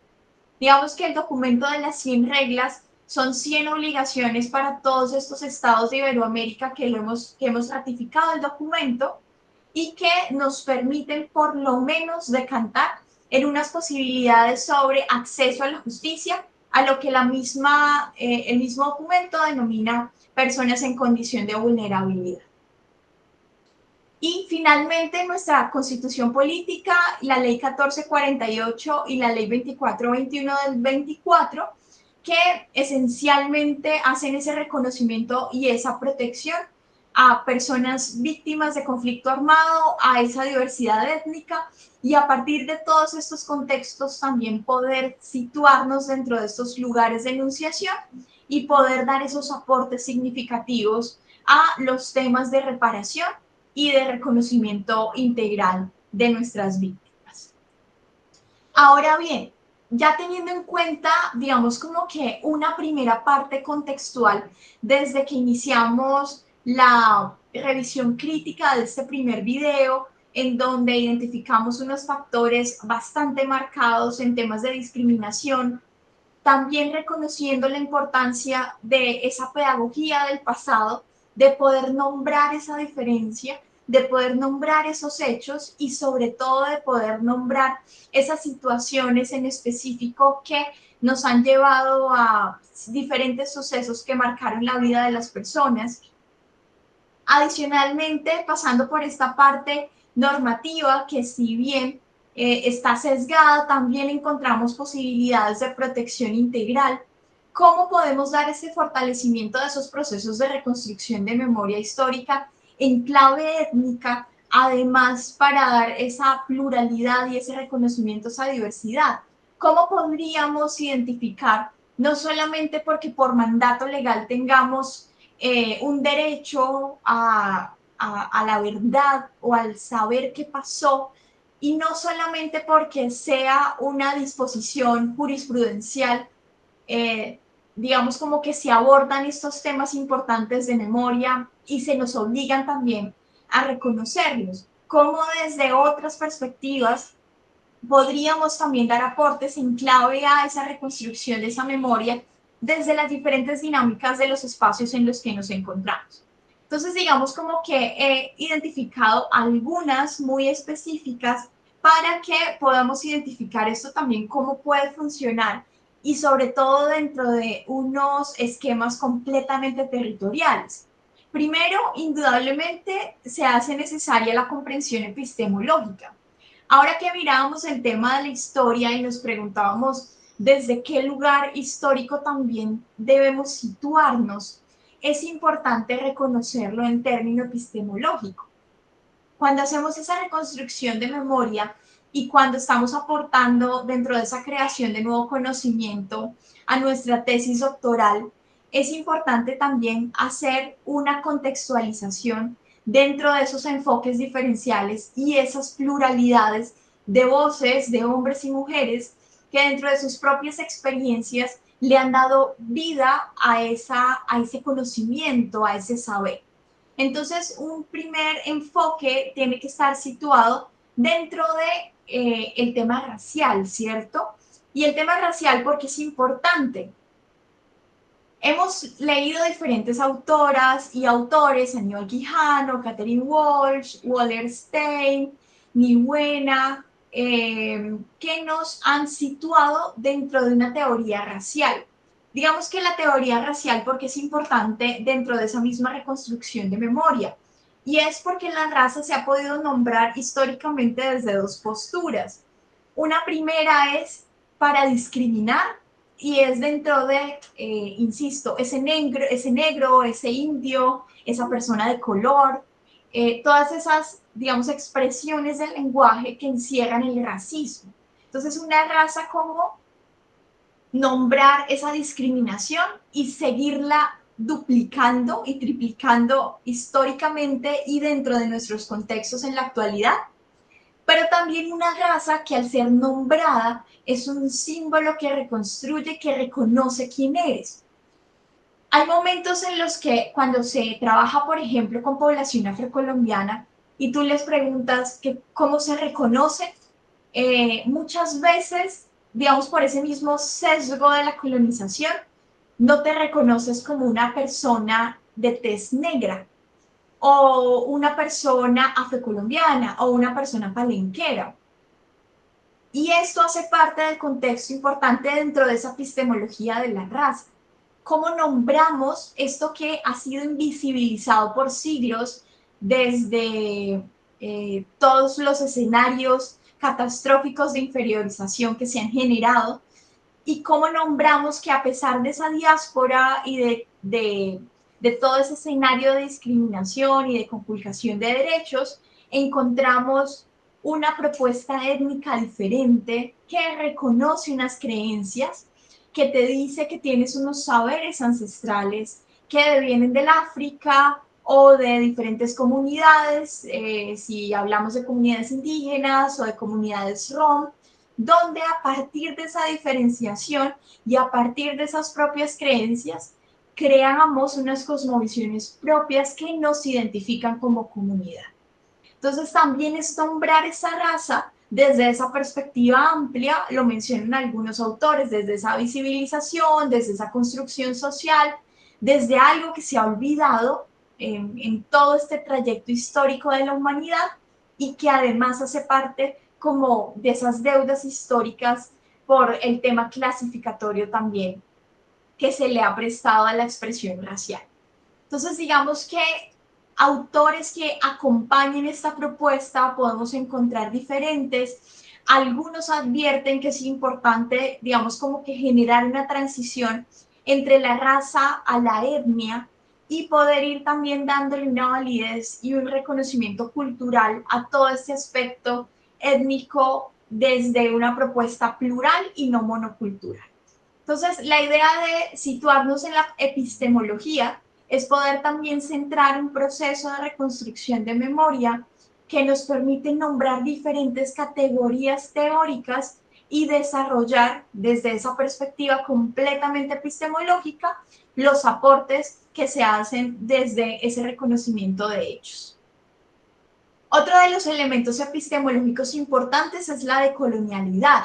Digamos que el documento de las 100 reglas son 100 obligaciones para todos estos estados de Iberoamérica que hemos ratificado el documento y que nos permiten por lo menos decantar en unas posibilidades sobre acceso a la justicia, a lo que el mismo documento denomina personas en condición de vulnerabilidad. Y finalmente nuestra Constitución Política, la Ley 1448 y la Ley 2421 del 24, que esencialmente hacen ese reconocimiento y esa protección a personas víctimas de conflicto armado, a esa diversidad étnica y a partir de todos estos contextos también poder situarnos dentro de estos lugares de enunciación y poder dar esos aportes significativos a los temas de reparación y de reconocimiento integral de nuestras víctimas. Ahora bien, ya teniendo en cuenta, digamos, como que una primera parte contextual desde que iniciamos la revisión crítica de este primer video, en donde identificamos unos factores bastante marcados en temas de discriminación, también reconociendo la importancia de esa pedagogía del pasado, de poder nombrar esa diferencia, de poder nombrar esos hechos y sobre todo de poder nombrar esas situaciones en específico que nos han llevado a diferentes sucesos que marcaron la vida de las personas. Adicionalmente, pasando por esta parte normativa que si bien está sesgada, también encontramos posibilidades de protección integral. ¿Cómo podemos dar ese fortalecimiento de esos procesos de reconstrucción de memoria histórica en clave étnica, además para dar esa pluralidad y ese reconocimiento a esa diversidad? ¿Cómo podríamos identificar, no solamente porque por mandato legal tengamos un derecho a la verdad o al saber qué pasó, y no solamente porque sea una disposición jurisprudencial digamos como que se abordan estos temas importantes de memoria y se nos obligan también a reconocerlos, como desde otras perspectivas podríamos también dar aportes en clave a esa reconstrucción de esa memoria desde las diferentes dinámicas de los espacios en los que nos encontramos. Entonces, digamos como que he identificado algunas muy específicas para que podamos identificar esto también cómo puede funcionar y sobre todo dentro de unos esquemas completamente territoriales. Primero, indudablemente, se hace necesaria la comprensión epistemológica. Ahora que mirábamos el tema de la historia y nos preguntábamos desde qué lugar histórico también debemos situarnos, es importante reconocerlo en término epistemológico. Cuando hacemos esa reconstrucción de memoria y cuando estamos aportando dentro de esa creación de nuevo conocimiento a nuestra tesis doctoral, es importante también hacer una contextualización dentro de esos enfoques diferenciales y esas pluralidades de voces de hombres y mujeres que dentro de sus propias experiencias le han dado vida a ese conocimiento, a ese saber. Entonces, un primer enfoque tiene que estar situado dentro de el tema racial, ¿cierto? Y el tema racial porque es importante. Hemos leído diferentes autoras y autores, Aníbal Quijano, Catherine Walsh, Wallerstein, Nibuena, que nos han situado dentro de una teoría racial. Digamos que la teoría racial porque es importante dentro de esa misma reconstrucción de memoria. Y es porque la raza se ha podido nombrar históricamente desde dos posturas. Una primera es para discriminar y es dentro de, insisto, ese negro, ese indio, esa persona de color, todas esas, digamos, expresiones del lenguaje que encierran el racismo. Entonces, una raza como nombrar esa discriminación y seguirla duplicando y triplicando históricamente y dentro de nuestros contextos en la actualidad, pero también una raza que al ser nombrada es un símbolo que reconstruye, que reconoce quién eres. Hay momentos en los que cuando se trabaja, por ejemplo, con población afrocolombiana y tú les preguntas que cómo se reconoce, muchas veces, digamos, por ese mismo sesgo de la colonización, no te reconoces como una persona de tez negra, o una persona afrocolombiana o una persona palenquera. Y esto hace parte del contexto importante dentro de esa epistemología de la raza. ¿Cómo nombramos esto que ha sido invisibilizado por siglos desde todos los escenarios catastróficos de inferiorización que se han generado? Y cómo nombramos que a pesar de esa diáspora y de todo ese escenario de discriminación y de conculcación de derechos, encontramos una propuesta étnica diferente que reconoce unas creencias, que te dice que tienes unos saberes ancestrales que vienen del África o de diferentes comunidades, si hablamos de comunidades indígenas o de comunidades rom, donde a partir de esa diferenciación y a partir de esas propias creencias, creamos unas cosmovisiones propias que nos identifican como comunidad. Entonces también es nombrar esa raza desde esa perspectiva amplia, lo mencionan algunos autores, desde esa visibilización, desde esa construcción social, desde algo que se ha olvidado en todo este trayecto histórico de la humanidad y que además hace parte como de esas deudas históricas por el tema clasificatorio también que se le ha prestado a la expresión racial. Entonces, digamos que autores que acompañen esta propuesta podemos encontrar diferentes. Algunos advierten que es importante, digamos, como que generar una transición entre la raza a la etnia y poder ir también dándole una validez y un reconocimiento cultural a todo este aspecto étnico desde una propuesta plural y no monocultural. Entonces, la idea de situarnos en la epistemología es poder también centrar un proceso de reconstrucción de memoria que nos permite nombrar diferentes categorías teóricas y desarrollar desde esa perspectiva completamente epistemológica los aportes que se hacen desde ese reconocimiento de hechos. Otro de los elementos epistemológicos importantes es la decolonialidad.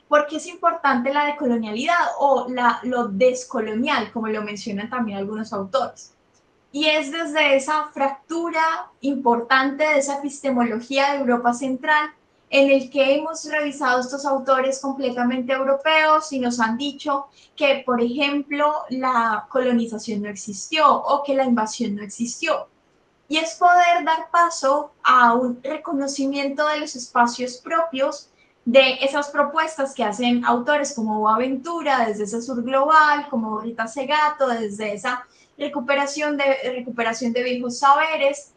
¿Por qué es importante la decolonialidad o lo descolonial, como lo mencionan también algunos autores? Y es desde esa fractura importante de esa epistemología de Europa Central en el que hemos revisado estos autores completamente europeos y nos han dicho que, por ejemplo, la colonización no existió o que la invasión no existió. Y es poder dar paso a un reconocimiento de los espacios propios de esas propuestas que hacen autores como Boaventura desde ese sur global, como Rita Segato desde esa recuperación de viejos saberes,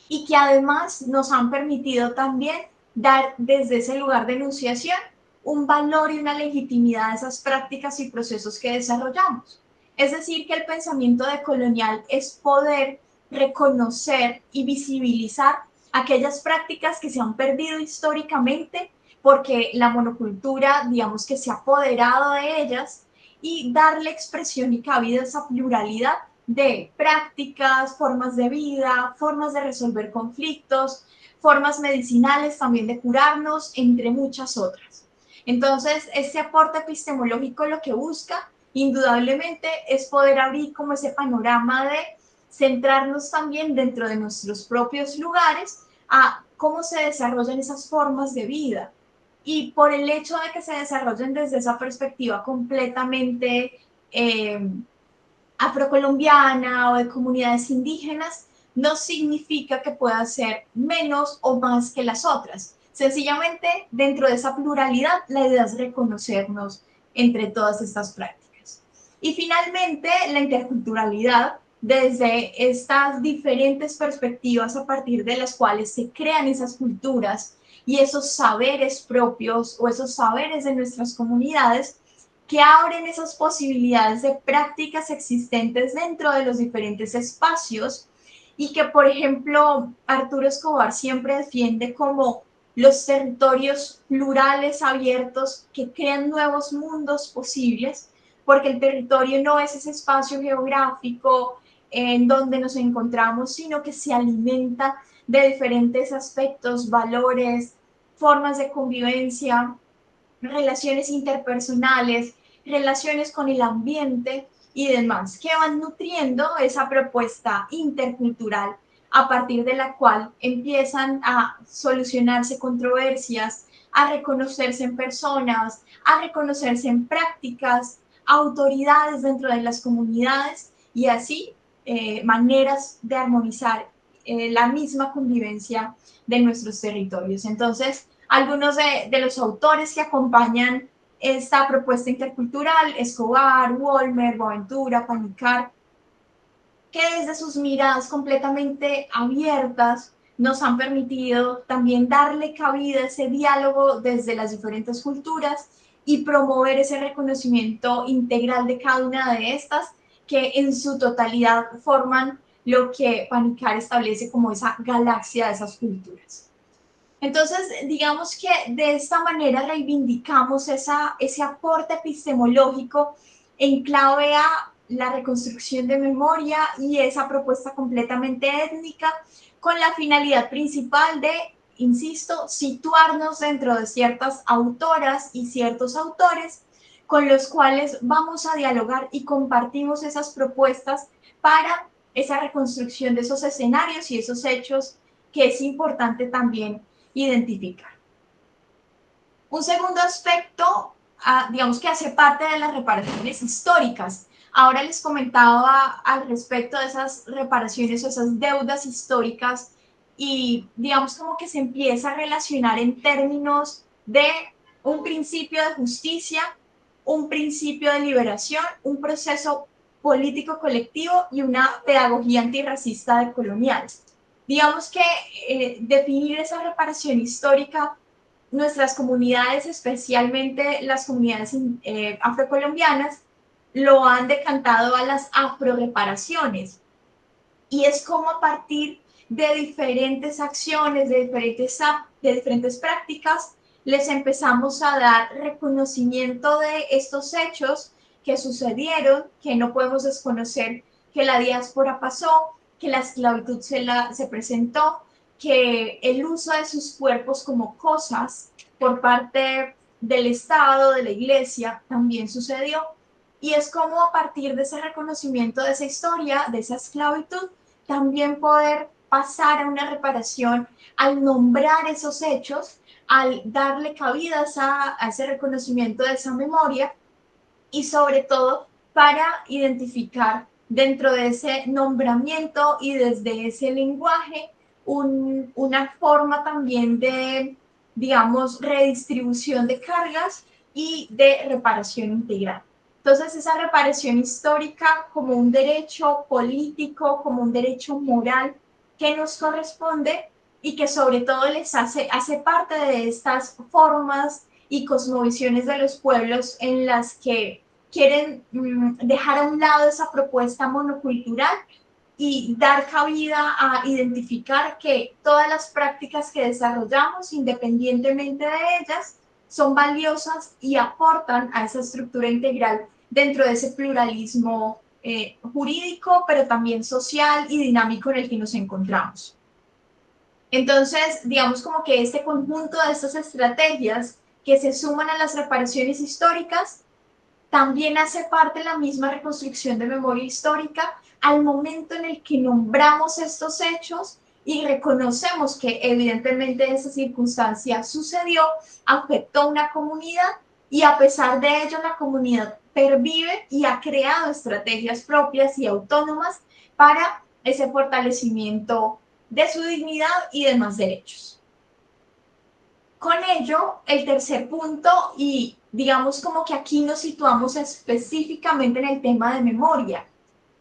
y que además nos han permitido también dar desde ese lugar de enunciación un valor y una legitimidad a esas prácticas y procesos que desarrollamos. Es decir, que el pensamiento decolonial es poder reconocer y visibilizar aquellas prácticas que se han perdido históricamente porque la monocultura, digamos que se ha apoderado de ellas, y darle expresión y cabida a esa pluralidad de prácticas, formas de vida, formas de resolver conflictos, formas medicinales también de curarnos, entre muchas otras. Entonces, este aporte epistemológico lo que busca, indudablemente, es poder abrir como ese panorama de centrarnos también dentro de nuestros propios lugares a cómo se desarrollan esas formas de vida. Y por el hecho de que se desarrollen desde esa perspectiva completamente afrocolombiana o de comunidades indígenas, no significa que pueda ser menos o más que las otras. Sencillamente, dentro de esa pluralidad, la idea es reconocernos entre todas estas prácticas. Y finalmente, la interculturalidad, desde estas diferentes perspectivas a partir de las cuales se crean esas culturas y esos saberes propios o esos saberes de nuestras comunidades, que abren esas posibilidades de prácticas existentes dentro de los diferentes espacios y que, por ejemplo, Arturo Escobar siempre defiende como los territorios plurales abiertos que crean nuevos mundos posibles, porque el territorio no es ese espacio geográfico en donde nos encontramos, sino que se alimenta de diferentes aspectos, valores, formas de convivencia, relaciones interpersonales, relaciones con el ambiente y demás, que van nutriendo esa propuesta intercultural a partir de la cual empiezan a solucionarse controversias, a reconocerse en personas, a reconocerse en prácticas, autoridades dentro de las comunidades y así maneras de armonizar la misma convivencia de nuestros territorios. Entonces, algunos de los autores que acompañan esta propuesta intercultural, Escobar, Wolmer, Boaventura, Panikkar, que desde sus miradas completamente abiertas nos han permitido también darle cabida a ese diálogo desde las diferentes culturas y promover ese reconocimiento integral de cada una de estas, que en su totalidad forman lo que Panikkar establece como esa galaxia de esas culturas. Entonces, digamos que de esta manera reivindicamos ese aporte epistemológico en clave a la reconstrucción de memoria y esa propuesta completamente étnica con la finalidad principal de, insisto, situarnos dentro de ciertas autoras y ciertos autores con los cuales vamos a dialogar y compartimos esas propuestas para esa reconstrucción de esos escenarios y esos hechos que es importante también identificar. Un segundo aspecto, digamos que hace parte de las reparaciones históricas. Ahora les comentaba al respecto de esas reparaciones o esas deudas históricas y digamos como que se empieza a relacionar en términos de un principio de justicia, un principio de liberación, un proceso político colectivo y una pedagogía antirracista decolonial. Digamos que definir esa reparación histórica, nuestras comunidades, especialmente las comunidades afrocolombianas, lo han decantado a las afroreparaciones. Y es como a partir de diferentes acciones, de diferentes prácticas, les empezamos a dar reconocimiento de estos hechos que sucedieron, que no podemos desconocer que la diáspora pasó, que la esclavitud se presentó, que el uso de sus cuerpos como cosas por parte del Estado, de la Iglesia, también sucedió. Y es como a partir de ese reconocimiento de esa historia, de esa esclavitud, también poder pasar a una reparación al nombrar esos hechos, al darle cabidas a ese reconocimiento de esa memoria y sobre todo para identificar dentro de ese nombramiento y desde ese lenguaje una forma también de, digamos, redistribución de cargas y de reparación integral. Entonces, esa reparación histórica como un derecho político, como un derecho moral que nos corresponde y que sobre todo hace parte de estas formas y cosmovisiones de los pueblos en las que quieren dejar a un lado esa propuesta monocultural y dar cabida a identificar que todas las prácticas que desarrollamos, independientemente de ellas, son valiosas y aportan a esa estructura integral dentro de ese pluralismo jurídico, pero también social y dinámico en el que nos encontramos. Entonces, digamos como que este conjunto de estas estrategias que se suman a las reparaciones históricas también hace parte de la misma reconstrucción de memoria histórica al momento en el que nombramos estos hechos y reconocemos que evidentemente esa circunstancia sucedió, afectó a una comunidad y a pesar de ello la comunidad pervive y ha creado estrategias propias y autónomas para ese fortalecimiento de su dignidad y demás derechos. Con ello, el tercer punto, y digamos como que aquí nos situamos específicamente en el tema de memoria.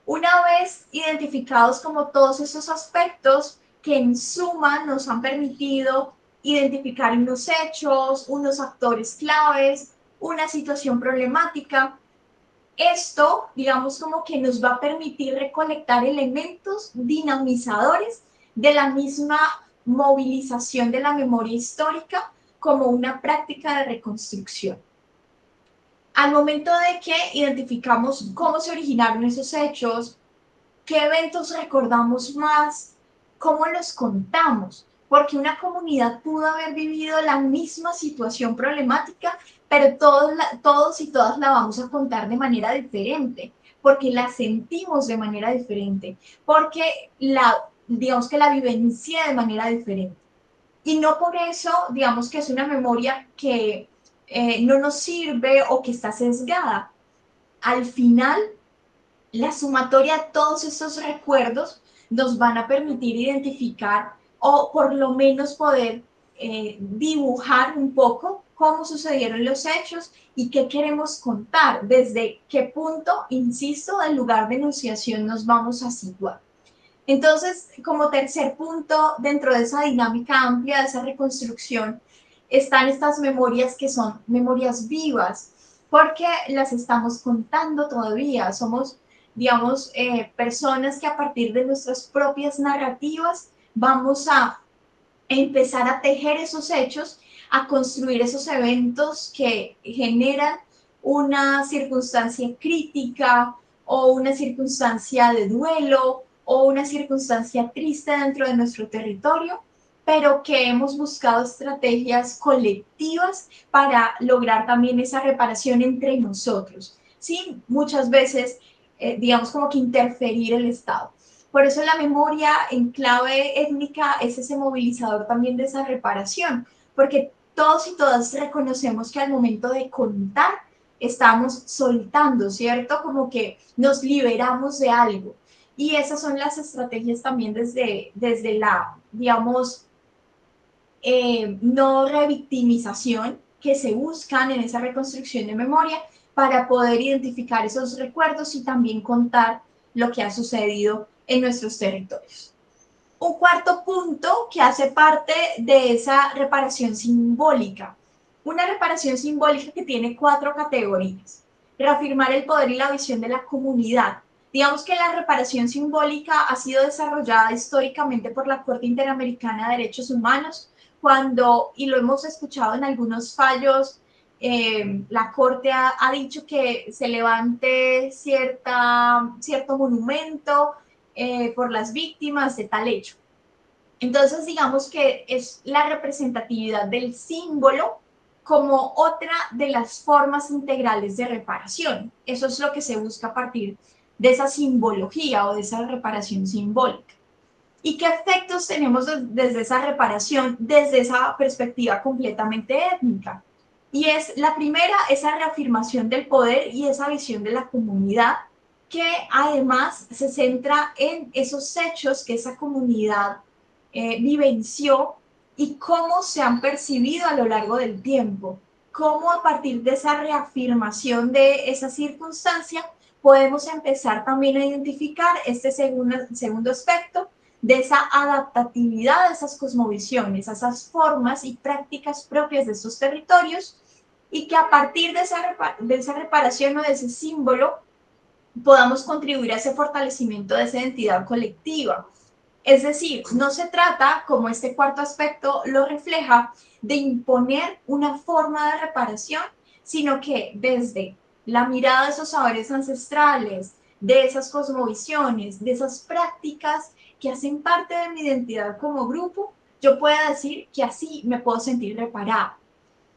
Una vez identificados como todos esos aspectos que en suma nos han permitido identificar unos hechos, unos actores claves, una situación problemática, esto, digamos como que nos va a permitir recolectar elementos dinamizadores de la misma movilización de la memoria histórica como una práctica de reconstrucción. Al momento de que identificamos cómo se originaron esos hechos, qué eventos recordamos más, cómo los contamos, porque una comunidad pudo haber vivido la misma situación problemática, pero todos y todas la vamos a contar de manera diferente, porque la sentimos de manera diferente, porque digamos que la vivencié de manera diferente. Y no por eso, digamos que es una memoria que no nos sirve o que está sesgada. Al final, la sumatoria de todos estos recuerdos nos van a permitir identificar o por lo menos poder dibujar un poco cómo sucedieron los hechos y qué queremos contar, desde qué punto, insisto, del lugar de enunciación nos vamos a situar. Entonces, como tercer punto, dentro de esa dinámica amplia, de esa reconstrucción, están estas memorias que son memorias vivas, porque las estamos contando todavía. Somos, digamos, personas que a partir de nuestras propias narrativas vamos a empezar a tejer esos hechos, a construir esos eventos que generan una circunstancia crítica o una circunstancia de duelo o una circunstancia triste dentro de nuestro territorio, pero que hemos buscado estrategias colectivas para lograr también esa reparación entre nosotros, ¿sí? Muchas veces, digamos, como que interferir el Estado. Por eso la memoria en clave étnica es ese movilizador también de esa reparación, porque todos y todas reconocemos que al momento de contar estamos soltando, ¿cierto? Como que nos liberamos de algo. Y esas son las estrategias también desde la, digamos, no revictimización que se buscan en esa reconstrucción de memoria para poder identificar esos recuerdos y también contar lo que ha sucedido en nuestros territorios. Un cuarto punto que hace parte de esa reparación simbólica. Una reparación simbólica que tiene 4 categorías. Reafirmar el poder y la visión de la comunidad. Digamos que la reparación simbólica ha sido desarrollada históricamente por la Corte Interamericana de Derechos Humanos cuando, y lo hemos escuchado en algunos fallos, la Corte ha dicho que se levante cierto monumento por las víctimas de tal hecho. Entonces, digamos que es la representatividad del símbolo como otra de las formas integrales de reparación. Eso es lo que se busca a partir de esa simbología o de esa reparación simbólica. ¿Y qué efectos tenemos desde esa reparación, desde esa perspectiva completamente étnica? Y es la primera, esa reafirmación del poder y esa visión de la comunidad, que además se centra en esos hechos que esa comunidad vivenció y cómo se han percibido a lo largo del tiempo. Cómo a partir de esa reafirmación de esa circunstancia podemos empezar también a identificar este segundo aspecto de esa adaptatividad a esas cosmovisiones, a esas formas y prácticas propias de estos territorios, y que a partir de esa reparación o de ese símbolo podamos contribuir a ese fortalecimiento de esa identidad colectiva. Es decir, no se trata, como este cuarto aspecto lo refleja, de imponer una forma de reparación, sino que desde la mirada de esos saberes ancestrales, de esas cosmovisiones, de esas prácticas que hacen parte de mi identidad como grupo, yo pueda decir que así me puedo sentir reparada.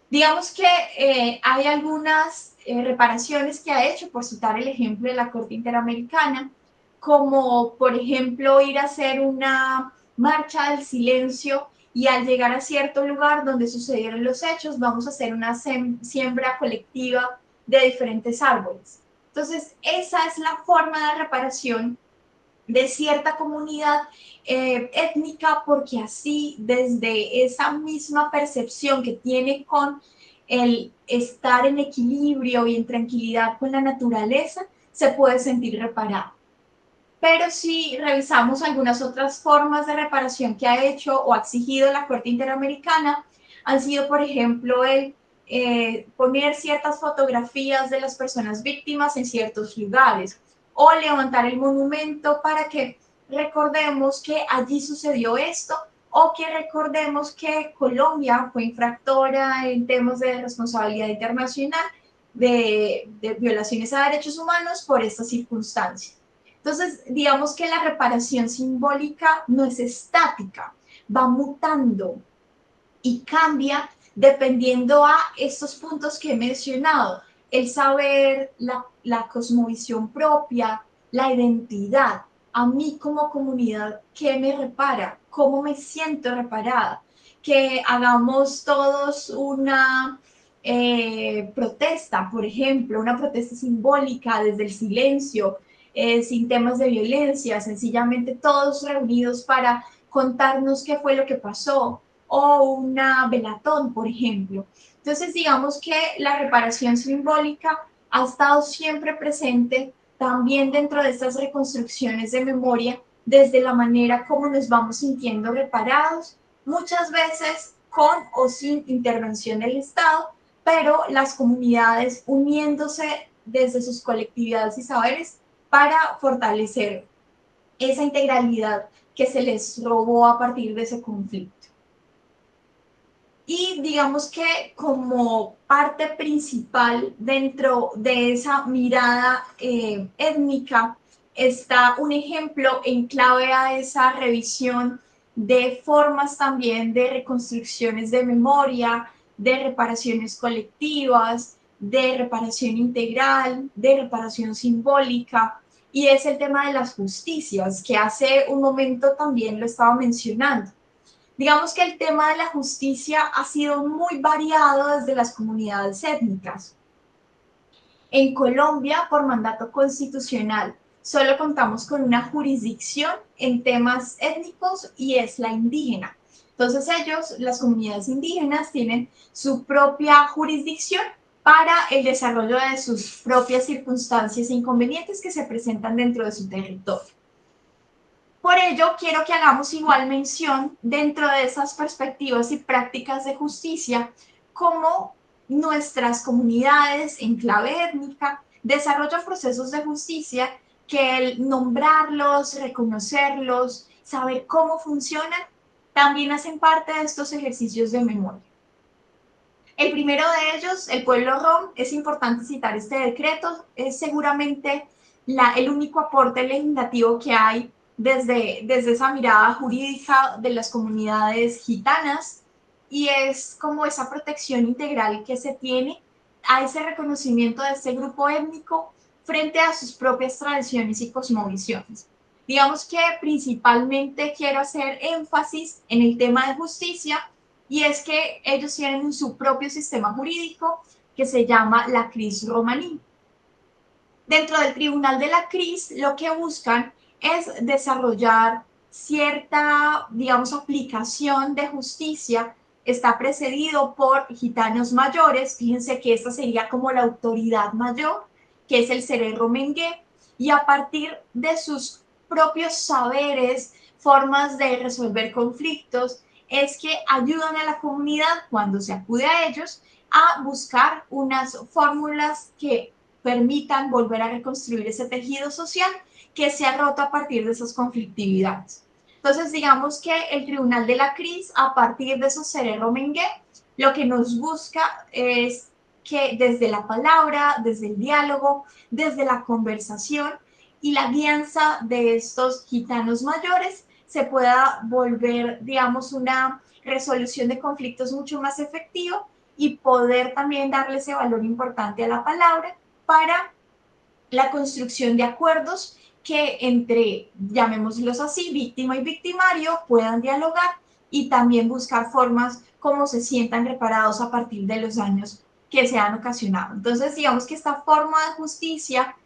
Digamos que hay algunas reparaciones que ha hecho, por citar el ejemplo de la Corte Interamericana, como por ejemplo ir a hacer una marcha del silencio y al llegar a cierto lugar donde sucedieron los hechos, vamos a hacer una siembra colectiva de diferentes árboles. Entonces, esa es la forma de reparación de cierta comunidad étnica, porque así desde esa misma percepción que tiene con el estar en equilibrio y en tranquilidad con la naturaleza, se puede sentir reparado. Pero si revisamos algunas otras formas de reparación que ha hecho o ha exigido la Corte Interamericana, han sido, por ejemplo, el poner ciertas fotografías de las personas víctimas en ciertos lugares, o levantar el monumento para que recordemos que allí sucedió esto, o que recordemos que Colombia fue infractora en temas de responsabilidad internacional de violaciones a derechos humanos por esta circunstancia. Entonces, digamos que la reparación simbólica no es estática, va mutando y cambia dependiendo a estos puntos que he mencionado: el saber, la cosmovisión propia, la identidad. A mí como comunidad, ¿qué me repara? ¿Cómo me siento reparada? Que hagamos todos una protesta, por ejemplo, una protesta simbólica desde el silencio, sin temas de violencia, sencillamente todos reunidos para contarnos qué fue lo que pasó, o una velatón, por ejemplo. Entonces, digamos que la reparación simbólica ha estado siempre presente también dentro de estas reconstrucciones de memoria, desde la manera como nos vamos sintiendo reparados, muchas veces con o sin intervención del Estado, pero las comunidades uniéndose desde sus colectividades y saberes para fortalecer esa integralidad que se les robó a partir de ese conflicto. Y digamos que como parte principal dentro de esa mirada étnica está un ejemplo en clave a esa revisión de formas también de reconstrucciones de memoria, de reparaciones colectivas, de reparación integral, de reparación simbólica, y es el tema de las justicias, que hace un momento también lo estaba mencionando. Digamos que el tema de la justicia ha sido muy variado desde las comunidades étnicas. En Colombia, por mandato constitucional, solo contamos con una jurisdicción en temas étnicos y es la indígena. Entonces ellos, las comunidades indígenas, tienen su propia jurisdicción para el desarrollo de sus propias circunstancias e inconvenientes que se presentan dentro de su territorio. Por ello, quiero que hagamos igual mención dentro de esas perspectivas y prácticas de justicia, cómo nuestras comunidades en clave étnica desarrollan procesos de justicia que el nombrarlos, reconocerlos, saber cómo funcionan, también hacen parte de estos ejercicios de memoria. El primero de ellos, el pueblo rom, es importante citar este decreto, es seguramente el único aporte legislativo que hay desde esa mirada jurídica de las comunidades gitanas, y es como esa protección integral que se tiene a ese reconocimiento de este grupo étnico frente a sus propias tradiciones y cosmovisiones. Digamos que principalmente quiero hacer énfasis en el tema de justicia, y es que ellos tienen su propio sistema jurídico que se llama la Cris romaní. Dentro del Tribunal de la Cris, lo que buscan es desarrollar cierta, digamos, aplicación de justicia. Está precedido por gitanos mayores, fíjense que esta sería como la autoridad mayor, que es el Sererro Mengué, y a partir de sus propios saberes, formas de resolver conflictos, es que ayudan a la comunidad cuando se acude a ellos a buscar unas fórmulas que permitan volver a reconstruir ese tejido social que se ha roto a partir de esas conflictividades. Entonces, digamos que el Tribunal de la Cris, a partir de esos Sererro Mengué, lo que nos busca es que desde la palabra, desde el diálogo, desde la conversación y la guianza de estos gitanos mayores, se pueda volver, digamos, una resolución de conflictos mucho más efectiva y poder también darle ese valor importante a la palabra para la construcción de acuerdos que entre, llamémoslos así, víctima y victimario puedan dialogar y también buscar formas como se sientan reparados a partir de los daños que se han ocasionado. Entonces, digamos que esta forma de justicia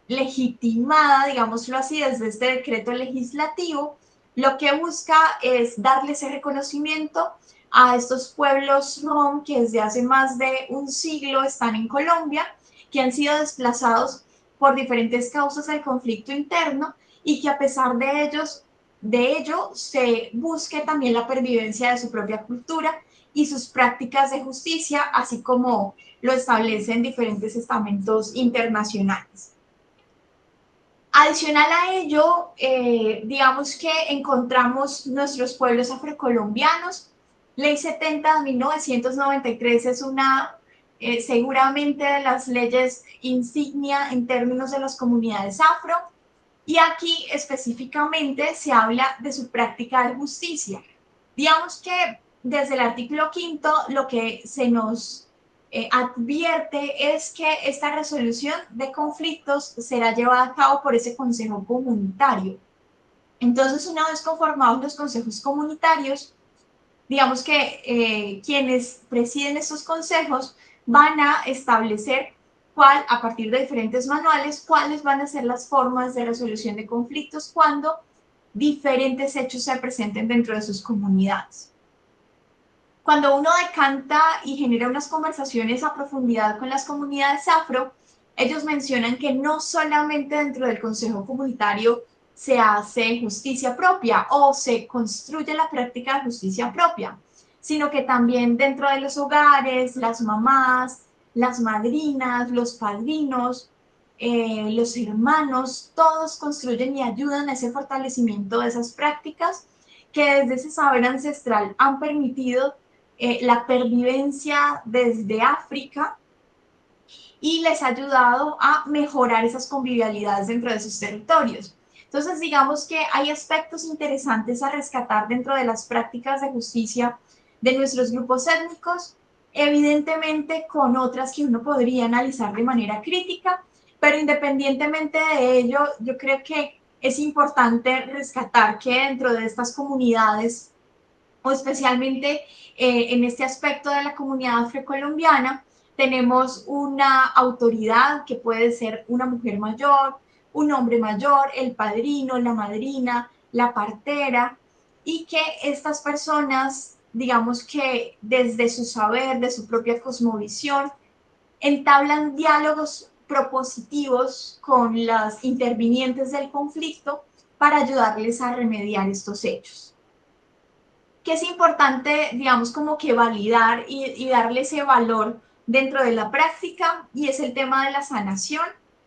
legitimada, digámoslo así, desde este decreto legislativo, lo que busca es darle ese reconocimiento a estos pueblos rom que desde hace más de un siglo están en Colombia, que han sido desplazados por diferentes causas del conflicto interno y que a pesar de ello se busque también la pervivencia de su propia cultura y sus prácticas de justicia, así como lo establecen diferentes estamentos internacionales. Adicional a ello, digamos que encontramos nuestros pueblos afrocolombianos. Ley 70 de 1993 es una seguramente de las leyes insignia en términos de las comunidades afro, y aquí específicamente se habla de su práctica de justicia. Digamos que desde el artículo 5 lo que se nos advierte es que esta resolución de conflictos será llevada a cabo por ese consejo comunitario. Entonces, una vez conformados los consejos comunitarios, digamos que quienes presiden estos consejos van a establecer a partir de diferentes manuales, cuáles van a ser las formas de resolución de conflictos cuando diferentes hechos se presenten dentro de sus comunidades. Cuando uno decanta y genera unas conversaciones a profundidad con las comunidades afro, ellos mencionan que no solamente dentro del consejo comunitario se hace justicia propia o se construye la práctica de justicia propia, sino que también dentro de los hogares, las mamás, las madrinas, los padrinos, los hermanos, todos construyen y ayudan a ese fortalecimiento de esas prácticas que desde ese saber ancestral han permitido la pervivencia desde África y les ha ayudado a mejorar esas convivialidades dentro de sus territorios. Entonces, digamos que hay aspectos interesantes a rescatar dentro de las prácticas de justicia de nuestros grupos étnicos, evidentemente con otras que uno podría analizar de manera crítica, pero independientemente de ello, yo creo que es importante rescatar que dentro de estas comunidades, o especialmente en este aspecto de la comunidad afrocolombiana, tenemos una autoridad que puede ser una mujer mayor, un hombre mayor, el padrino, la madrina, la partera, y que estas personas, digamos que desde su saber, de su propia cosmovisión, entablan diálogos propositivos con las intervinientes del conflicto para ayudarles a remediar estos hechos. Que es importante, digamos, como que validar y darle ese valor dentro de la práctica, y es el tema de la sanación,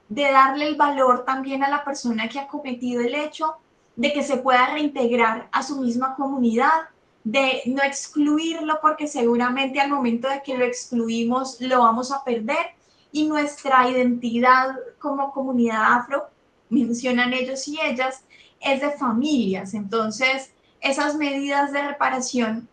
de darle el valor también a la persona que ha cometido el hecho de que se pueda reintegrar a su misma comunidad, de no excluirlo porque seguramente al momento de que lo excluimos lo vamos a perder y nuestra identidad como comunidad afro, mencionan ellos y ellas, es de familias. Entonces, esas medidas de reparación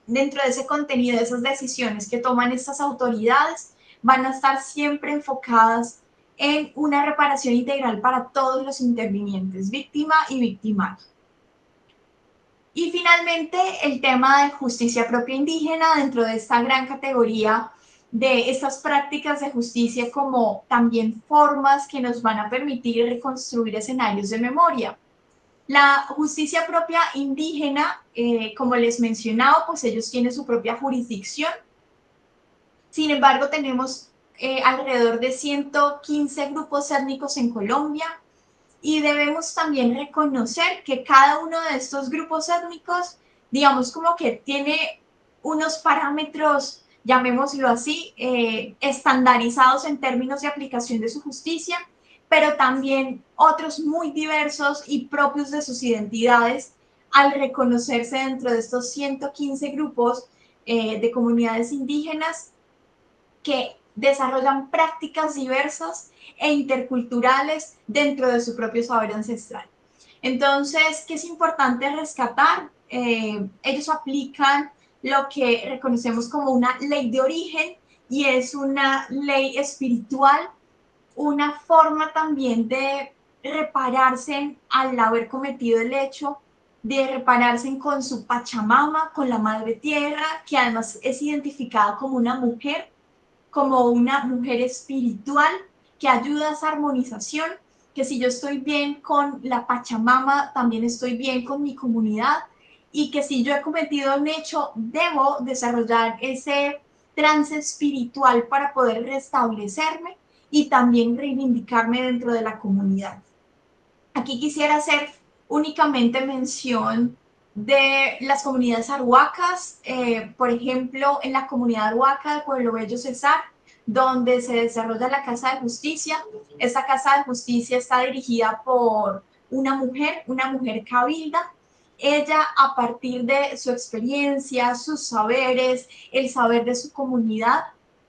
dentro de ese contenido, de esas decisiones que toman estas autoridades, van a estar siempre enfocadas en una reparación integral para todos los intervinientes, víctima y victimario. Y finalmente, el tema de justicia propia indígena dentro de esta gran categoría de estas prácticas de justicia como también formas que nos van a permitir reconstruir escenarios de memoria. La justicia propia indígena, como les mencionaba, pues ellos tienen su propia jurisdicción. Sin embargo, tenemos alrededor de 115 grupos étnicos en Colombia y debemos también reconocer que cada uno de estos grupos étnicos, digamos como que tiene unos parámetros, llamémoslo así, estandarizados en términos de aplicación de su justicia, pero también otros muy diversos y propios de sus identidades al reconocerse dentro de estos 115 grupos de comunidades indígenas que desarrollan prácticas diversas e interculturales dentro de su propio saber ancestral. Entonces, ¿qué es importante rescatar? Ellos aplican lo que reconocemos como una ley de origen y es una ley espiritual, una forma también de repararse al haber cometido el hecho, de repararse con su Pachamama, con la Madre Tierra, que además es identificada como una mujer espiritual que ayuda a esa armonización, que si yo estoy bien con la Pachamama, también estoy bien con mi comunidad, y que si yo he cometido un hecho, debo desarrollar ese trance espiritual para poder restablecerme y también reivindicarme dentro de la comunidad. Aquí quisiera hacer únicamente mención de las comunidades arhuacas, por ejemplo, en la comunidad arhuaca de Pueblo Bello Cesar, donde se desarrolla la Casa de Justicia. Esta Casa de Justicia está dirigida por una mujer cabilda. Ella, a partir de su experiencia, sus saberes, el saber de su comunidad,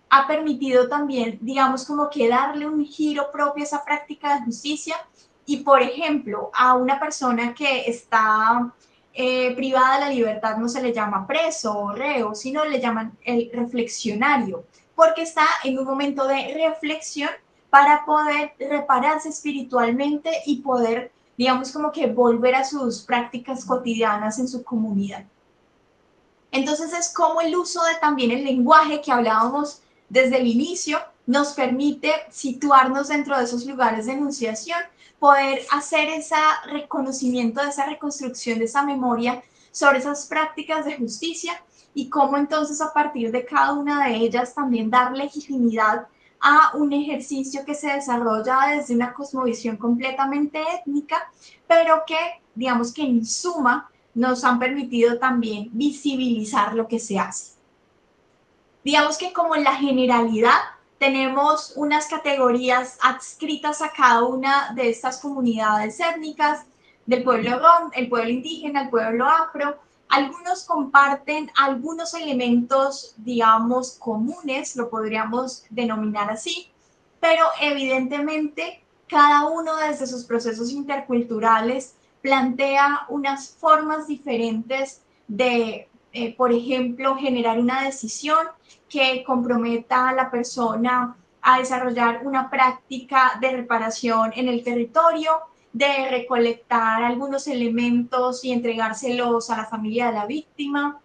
ha permitido también, digamos, como que darle un giro propio a esa práctica de justicia. Y, por ejemplo, a una persona que está privada de la libertad no se le llama preso o reo, sino le llaman el reflexionario, porque está en un momento de reflexión para poder repararse espiritualmente y poder, digamos, como que volver a sus prácticas cotidianas en su comunidad. Entonces es como el uso de también el lenguaje que hablábamos desde el inicio nos permite situarnos dentro de esos lugares de enunciación, poder hacer ese reconocimiento, de esa reconstrucción de esa memoria sobre esas prácticas de justicia y cómo entonces a partir de cada una de ellas también dar legitimidad a un ejercicio que se desarrolla desde una cosmovisión completamente étnica, pero que, digamos que en suma, nos han permitido también visibilizar lo que se hace. Digamos que como en la generalidad tenemos unas categorías adscritas a cada una de estas comunidades étnicas, del pueblo rom, el pueblo indígena, el pueblo afro. Algunos comparten algunos elementos, digamos, comunes, lo podríamos denominar así, pero evidentemente cada uno desde sus procesos interculturales plantea unas formas diferentes de, por ejemplo, generar una decisión que comprometa a la persona a desarrollar una práctica de reparación en el territorio, de recolectar algunos elementos y entregárselos a la familia de la víctima,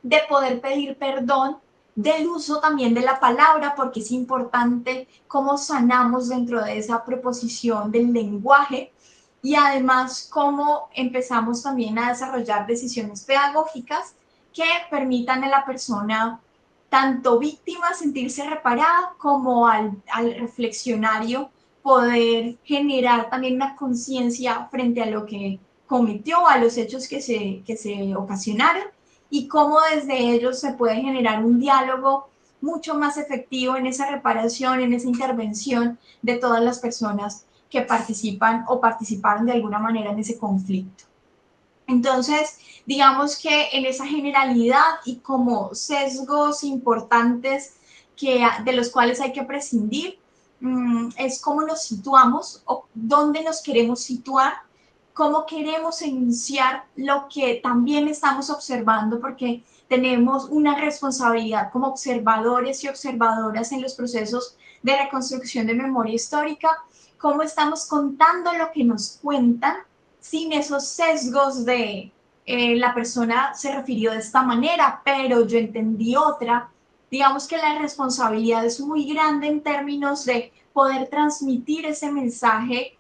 de poder pedir perdón, del uso también de la palabra, porque es importante cómo sanamos dentro de esa proposición del lenguaje y además cómo empezamos también a desarrollar decisiones pedagógicas que permitan a la persona, tanto víctima, sentirse reparada, como al reflexionario poder generar también una conciencia frente a lo que cometió, a los hechos que se ocasionaron, y cómo desde ellos se puede generar un diálogo mucho más efectivo en esa reparación, en esa intervención de todas las personas que participan o participaron de alguna manera en ese conflicto. Entonces, digamos que en esa generalidad y como sesgos importantes de los cuales hay que prescindir, es cómo nos situamos o dónde nos queremos situar, cómo queremos enunciar lo que también estamos observando, porque tenemos una responsabilidad como observadores y observadoras en los procesos de reconstrucción de memoria histórica, cómo estamos contando lo que nos cuentan sin esos sesgos de la persona se refirió de esta manera, pero yo entendí otra. Digamos que la responsabilidad es muy grande en términos de poder transmitir ese mensaje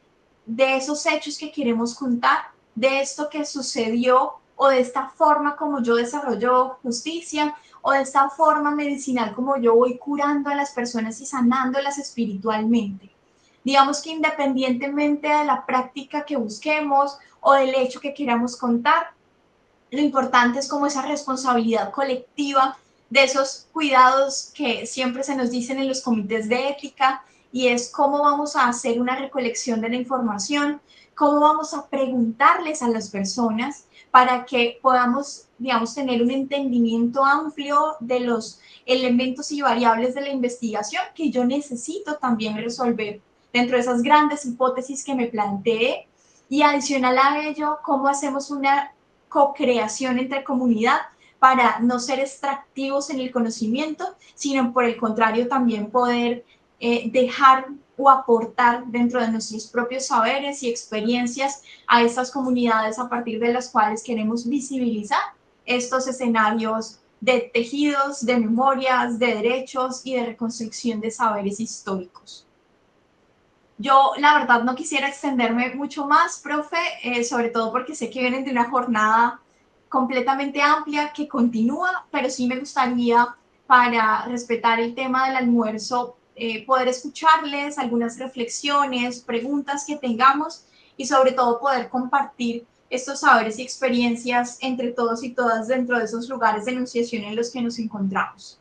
de esos hechos que queremos contar, de esto que sucedió o de esta forma como yo desarrollo justicia o de esta forma medicinal como yo voy curando a las personas y sanándolas espiritualmente. Digamos que independientemente de la práctica que busquemos o del hecho que queramos contar, lo importante es como esa responsabilidad colectiva de esos cuidados que siempre se nos dicen en los comités de ética, y es cómo vamos a hacer una recolección de la información, cómo vamos a preguntarles a las personas para que podamos, digamos, tener un entendimiento amplio de los elementos y variables de la investigación que yo necesito también resolver dentro de esas grandes hipótesis que me planteé, y adicional a ello, cómo hacemos una co-creación entre comunidad para no ser extractivos en el conocimiento, sino por el contrario también poder dejar o aportar dentro de nuestros propios saberes y experiencias a estas comunidades a partir de las cuales queremos visibilizar estos escenarios de tejidos, de memorias, de derechos y de reconstrucción de saberes históricos. Yo, la verdad, no quisiera extenderme mucho más, profe, sobre todo porque sé que vienen de una jornada completamente amplia que continúa, pero sí me gustaría, para respetar el tema del almuerzo, poder escucharles algunas reflexiones, preguntas que tengamos y sobre todo poder compartir estos saberes y experiencias entre todos y todas dentro de esos lugares de enunciación en los que nos encontramos.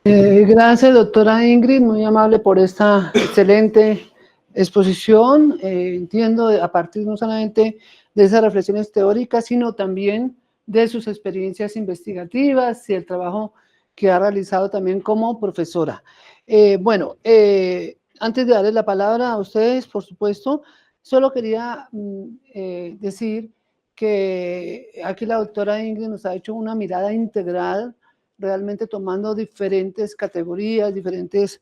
Gracias, doctora Ingrid, muy amable por esta excelente exposición. Entiendo a partir no solamente de esas reflexiones teóricas, sino también de sus experiencias investigativas y el trabajo que ha realizado también como profesora. Antes de darles la palabra a ustedes, por supuesto, solo quería decir que aquí la doctora Ingrid nos ha hecho una mirada integral, realmente tomando diferentes categorías, distintos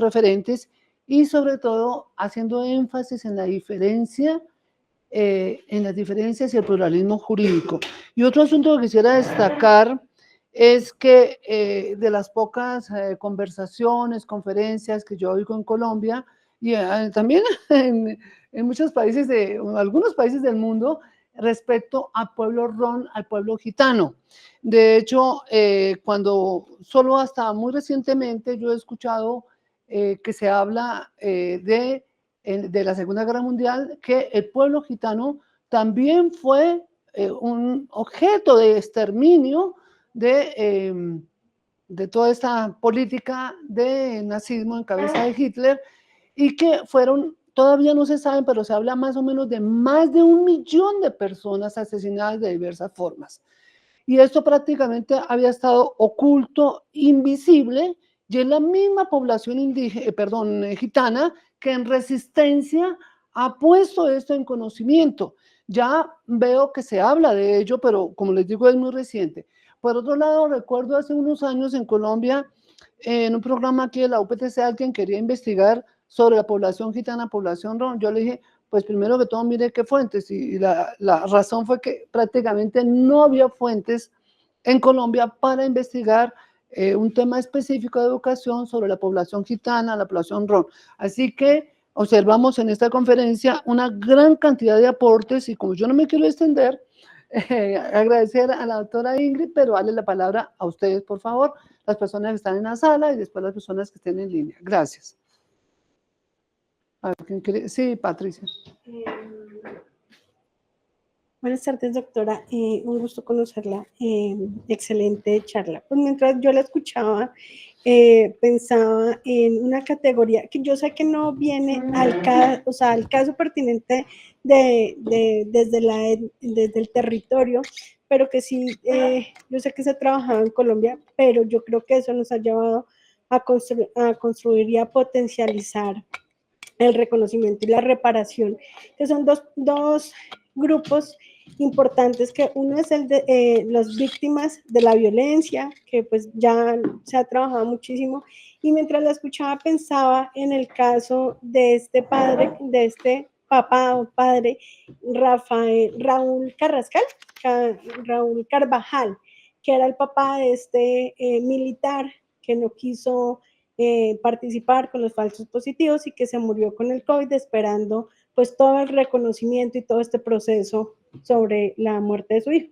referentes, y sobre todo haciendo énfasis en la diferencia, en las diferencias y el pluralismo jurídico. Y otro asunto que quisiera destacar es que de las pocas conversaciones, conferencias que yo oigo en Colombia, y también en muchos países, algunos países del mundo, respecto al pueblo ron, al pueblo gitano. De hecho, cuando solo hasta muy recientemente yo he escuchado que se habla de la Segunda Guerra Mundial, que el pueblo gitano también fue un objeto de exterminio de toda esta política de nazismo en cabeza de Hitler, y que fueron, todavía no se saben, pero se habla más o menos de más de 1 millón de personas asesinadas de diversas formas. Y esto prácticamente había estado oculto, invisible, y es la misma población gitana que en resistencia ha puesto esto en conocimiento. Ya veo que se habla de ello, pero como les digo, es muy reciente. Por otro lado, recuerdo hace unos años en Colombia, en un programa aquí de la UPTC, alguien quería investigar sobre la población gitana, población ron. Yo le dije, pues primero que todo mire qué fuentes, y la razón fue que prácticamente no había fuentes en Colombia para investigar un tema específico de educación sobre la población gitana, la población ron. Así que observamos en esta conferencia una gran cantidad de aportes, y como yo no me quiero extender, agradecer a la doctora Ingrid, pero darle la palabra a ustedes, por favor, las personas que están en la sala y después las personas que estén en línea. Gracias. Sí, Patricia. Buenas tardes, doctora. Un gusto conocerla. Excelente charla. Pues mientras yo la escuchaba, pensaba en una categoría que yo sé que no viene al caso pertinente desde el territorio, pero que sí, yo sé que se ha trabajado en Colombia, pero yo creo que eso nos ha llevado a construir y a potencializar el reconocimiento y la reparación, que son dos grupos importantes, que uno es el de las víctimas de la violencia, que pues ya se ha trabajado muchísimo, y mientras la escuchaba pensaba en el caso de este padre, de este papá o padre, Raúl Carvajal, que era el papá de este militar que no quiso participar con los falsos positivos y que se murió con el COVID esperando pues todo el reconocimiento y todo este proceso sobre la muerte de su hijo.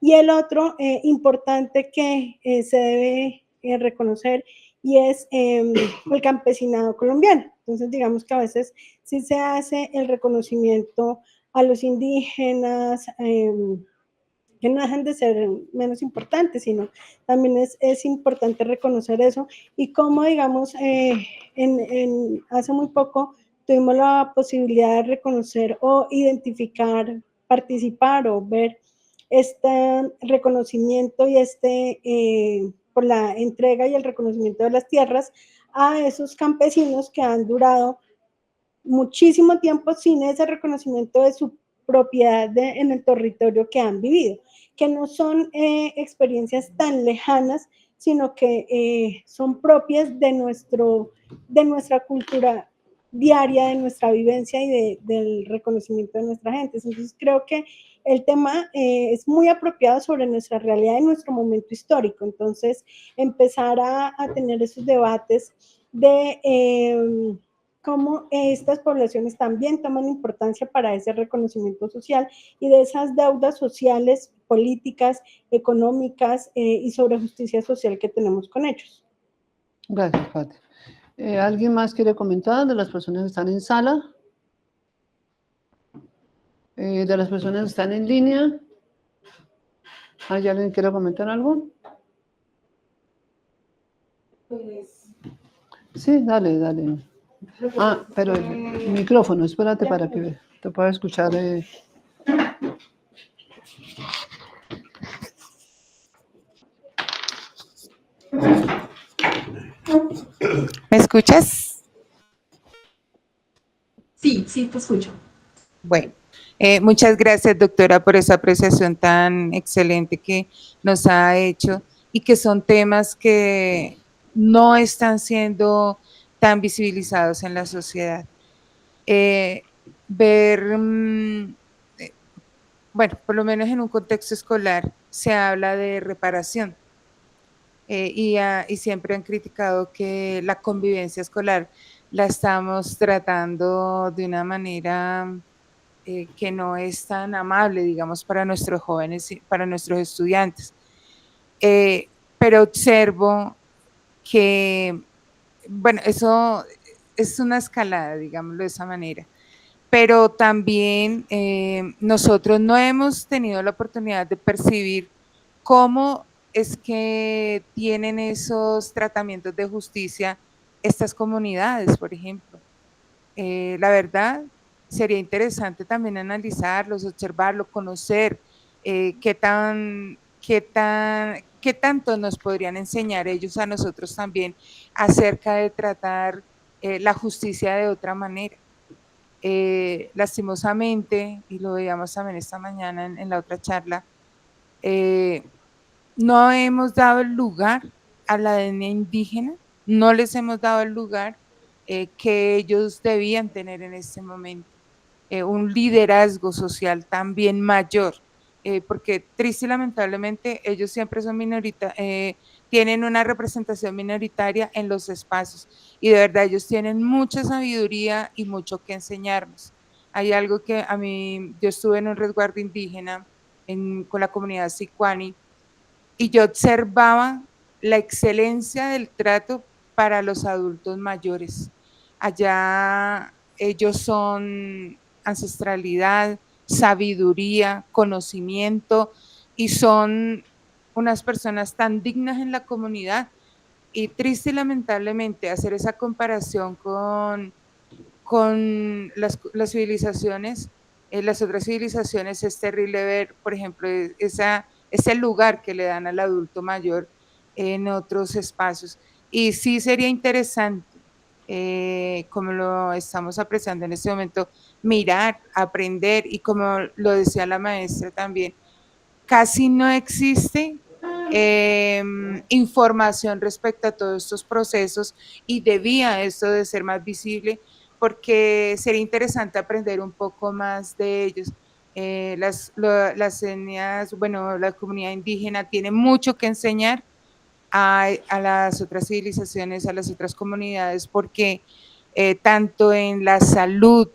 Y el otro importante que se debe reconocer y es el campesinado colombiano. Entonces, digamos que a veces sí se hace el reconocimiento a los indígenas, que no dejan de ser menos importantes, sino también es importante reconocer eso. Y como, digamos, hace muy poco tuvimos la posibilidad de reconocer o identificar, participar o ver este reconocimiento y por la entrega y el reconocimiento de las tierras a esos campesinos que han durado muchísimo tiempo sin ese reconocimiento de su propiedad en el territorio que han vivido, que no son experiencias tan lejanas, sino que son propias de nuestra cultura diaria, de nuestra vivencia y del reconocimiento de nuestra gente. Entonces creo que el tema es muy apropiado sobre nuestra realidad y nuestro momento histórico. Entonces empezar a tener esos debates de cómo estas poblaciones también toman importancia para ese reconocimiento social y de esas deudas sociales, políticas, económicas y sobre justicia social que tenemos con ellos. Gracias, Pati. ¿Alguien más quiere comentar de las personas que están en sala? ¿De las personas que están en línea? ¿Hay alguien que quiera comentar algo? Sí, dale, dale. Ah, pero el micrófono, espérate para que te pueda escuchar. ¿Me escuchas? Sí, sí, te escucho. Bueno, muchas gracias, doctora, por esa apreciación tan excelente que nos ha hecho y que son temas que no están siendo tan visibilizados en la sociedad. Bueno, por lo menos en un contexto escolar se habla de reparación y siempre han criticado que la convivencia escolar la estamos tratando de una manera que no es tan amable, digamos, para nuestros jóvenes, para nuestros estudiantes. Pero observo que, bueno, eso es una escalada, digámoslo de esa manera. Pero también nosotros no hemos tenido la oportunidad de percibir cómo es que tienen esos tratamientos de justicia estas comunidades, por ejemplo. La verdad, sería interesante también analizarlos, observarlos, conocer qué tanto nos podrían enseñar ellos a nosotros también acerca de tratar la justicia de otra manera. Lastimosamente, y lo veíamos también esta mañana en la otra charla, no hemos dado el lugar a la etnia indígena, no les hemos dado el lugar que ellos debían tener en este momento. Un liderazgo social también mayor, porque triste y lamentablemente ellos siempre son tienen una representación minoritaria en los espacios y de verdad ellos tienen mucha sabiduría y mucho que enseñarnos. Hay algo que a mí, yo estuve en un resguardo indígena con la comunidad sicuani y yo observaba la excelencia del trato para los adultos mayores. Allá ellos son ancestralidad, sabiduría, conocimiento y son unas personas tan dignas en la comunidad Y triste y lamentablemente hacer esa comparación con las civilizaciones, las otras civilizaciones, es terrible ver, por ejemplo, ese lugar que le dan al adulto mayor en otros espacios. Y sí sería interesante, como lo estamos apreciando en este momento, mirar, aprender, y como lo decía la maestra también, casi no existe información respecto a todos estos procesos, y debía esto de ser más visible, porque sería interesante aprender un poco más de ellos. Las etnias, bueno, la comunidad indígena tiene mucho que enseñar a las otras civilizaciones, a las otras comunidades, porque tanto en la salud,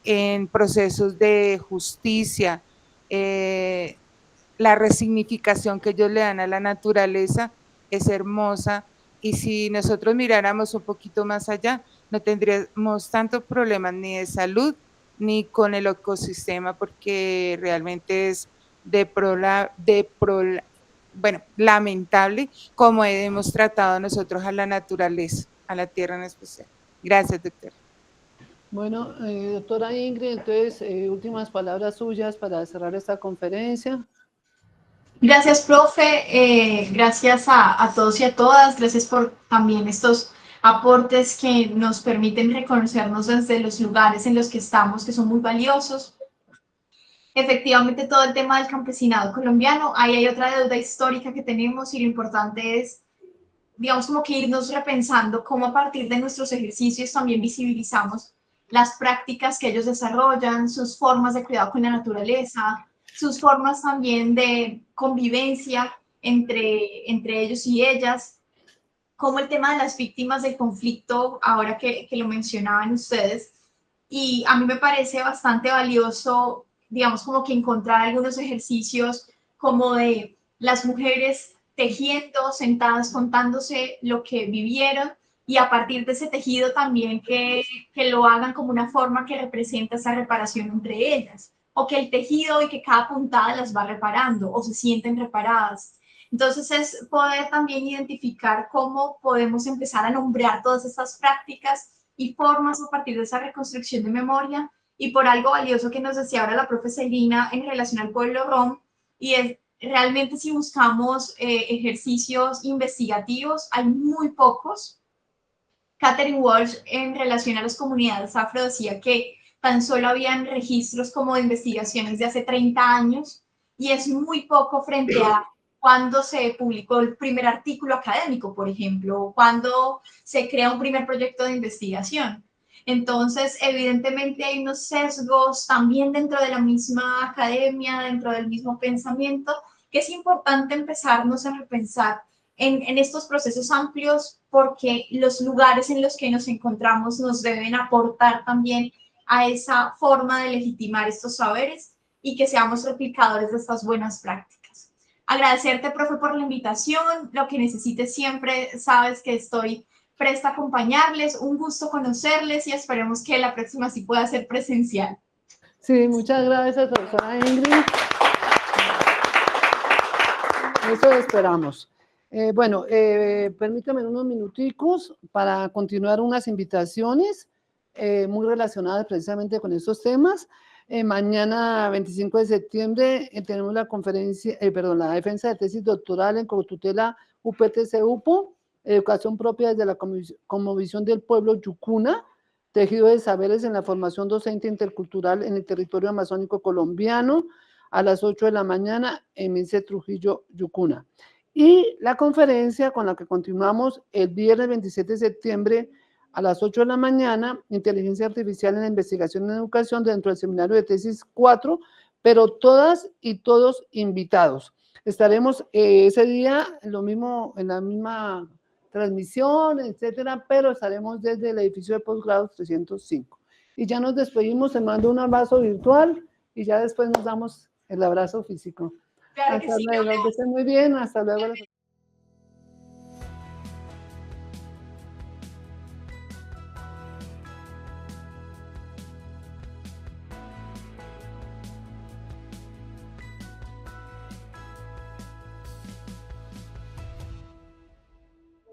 en procesos de justicia, la resignificación que ellos le dan a la naturaleza es hermosa, y si nosotros miráramos un poquito más allá, no tendríamos tantos problemas ni de salud ni con el ecosistema, porque realmente es bueno, lamentable como hemos tratado nosotros a la naturaleza, a la tierra en especial. Gracias, doctora. Bueno, doctora Ingrid, entonces, últimas palabras suyas para cerrar esta conferencia. Gracias, profe. Gracias a todos y a todas. Gracias por también estos aportes que nos permiten reconocernos desde los lugares en los que estamos, que son muy valiosos. Efectivamente, todo el tema del campesinado colombiano, ahí hay otra deuda histórica que tenemos, y lo importante es, digamos, como que irnos repensando cómo a partir de nuestros ejercicios también visibilizamos las prácticas que ellos desarrollan, sus formas de cuidado con la naturaleza, sus formas también de convivencia entre ellos y ellas, como el tema de las víctimas del conflicto, ahora que lo mencionaban ustedes. Y a mí me parece bastante valioso, digamos, como que encontrar algunos ejercicios como de las mujeres tejiendo, sentadas, contándose lo que vivieron, y a partir de ese tejido también que lo hagan como una forma que representa esa reparación entre ellas, o que el tejido y que cada puntada las va reparando o se sienten reparadas. Entonces es poder también identificar cómo podemos empezar a nombrar todas estas prácticas y formas a partir de esa reconstrucción de memoria. Y por algo valioso que nos decía ahora la profe Celina en relación al pueblo rom, y es realmente, si buscamos ejercicios investigativos, hay muy pocos. Catherine Walsh, en relación a las comunidades afro, decía que tan solo habían registros como de investigaciones de hace 30 años, y es muy poco frente a cuando se publicó el primer artículo académico, por ejemplo, o cuando se crea un primer proyecto de investigación. Entonces, evidentemente hay unos sesgos también dentro de la misma academia, dentro del mismo pensamiento, que es importante empezarnos a repensar en estos procesos amplios, porque los lugares en los que nos encontramos nos deben aportar también a esa forma de legitimar estos saberes y que seamos replicadores de estas buenas prácticas. Agradecerte, profe, por la invitación. Lo que necesites siempre, sabes que estoy presta a acompañarles. Un gusto conocerles y esperemos que la próxima sí pueda ser presencial. Sí, muchas gracias, doctora Ingrid. Eso esperamos. Bueno, permítame unos minuticos para continuar unas invitaciones muy relacionadas precisamente con estos temas. Mañana, 25 de septiembre, tenemos la conferencia, la defensa de tesis doctoral en cotutela UPTC-UPO, educación propia desde la cosmovisión del pueblo Yucuna, tejido de saberes en la formación docente intercultural en el territorio amazónico colombiano, a las 8 de la mañana en Mince Trujillo, Yucuna. Y la conferencia con la que continuamos el viernes 27 de septiembre a las 8 de la mañana, Inteligencia Artificial en la Investigación en Educación, dentro del Seminario de Tesis 4, pero todas y todos invitados. Estaremos ese día lo mismo, en la misma transmisión, etcétera, pero estaremos desde el edificio de posgrados 305. Y ya nos despedimos, te mando un abrazo virtual y ya después nos damos el abrazo físico. Claro hasta luego, que estén muy bien, hasta luego.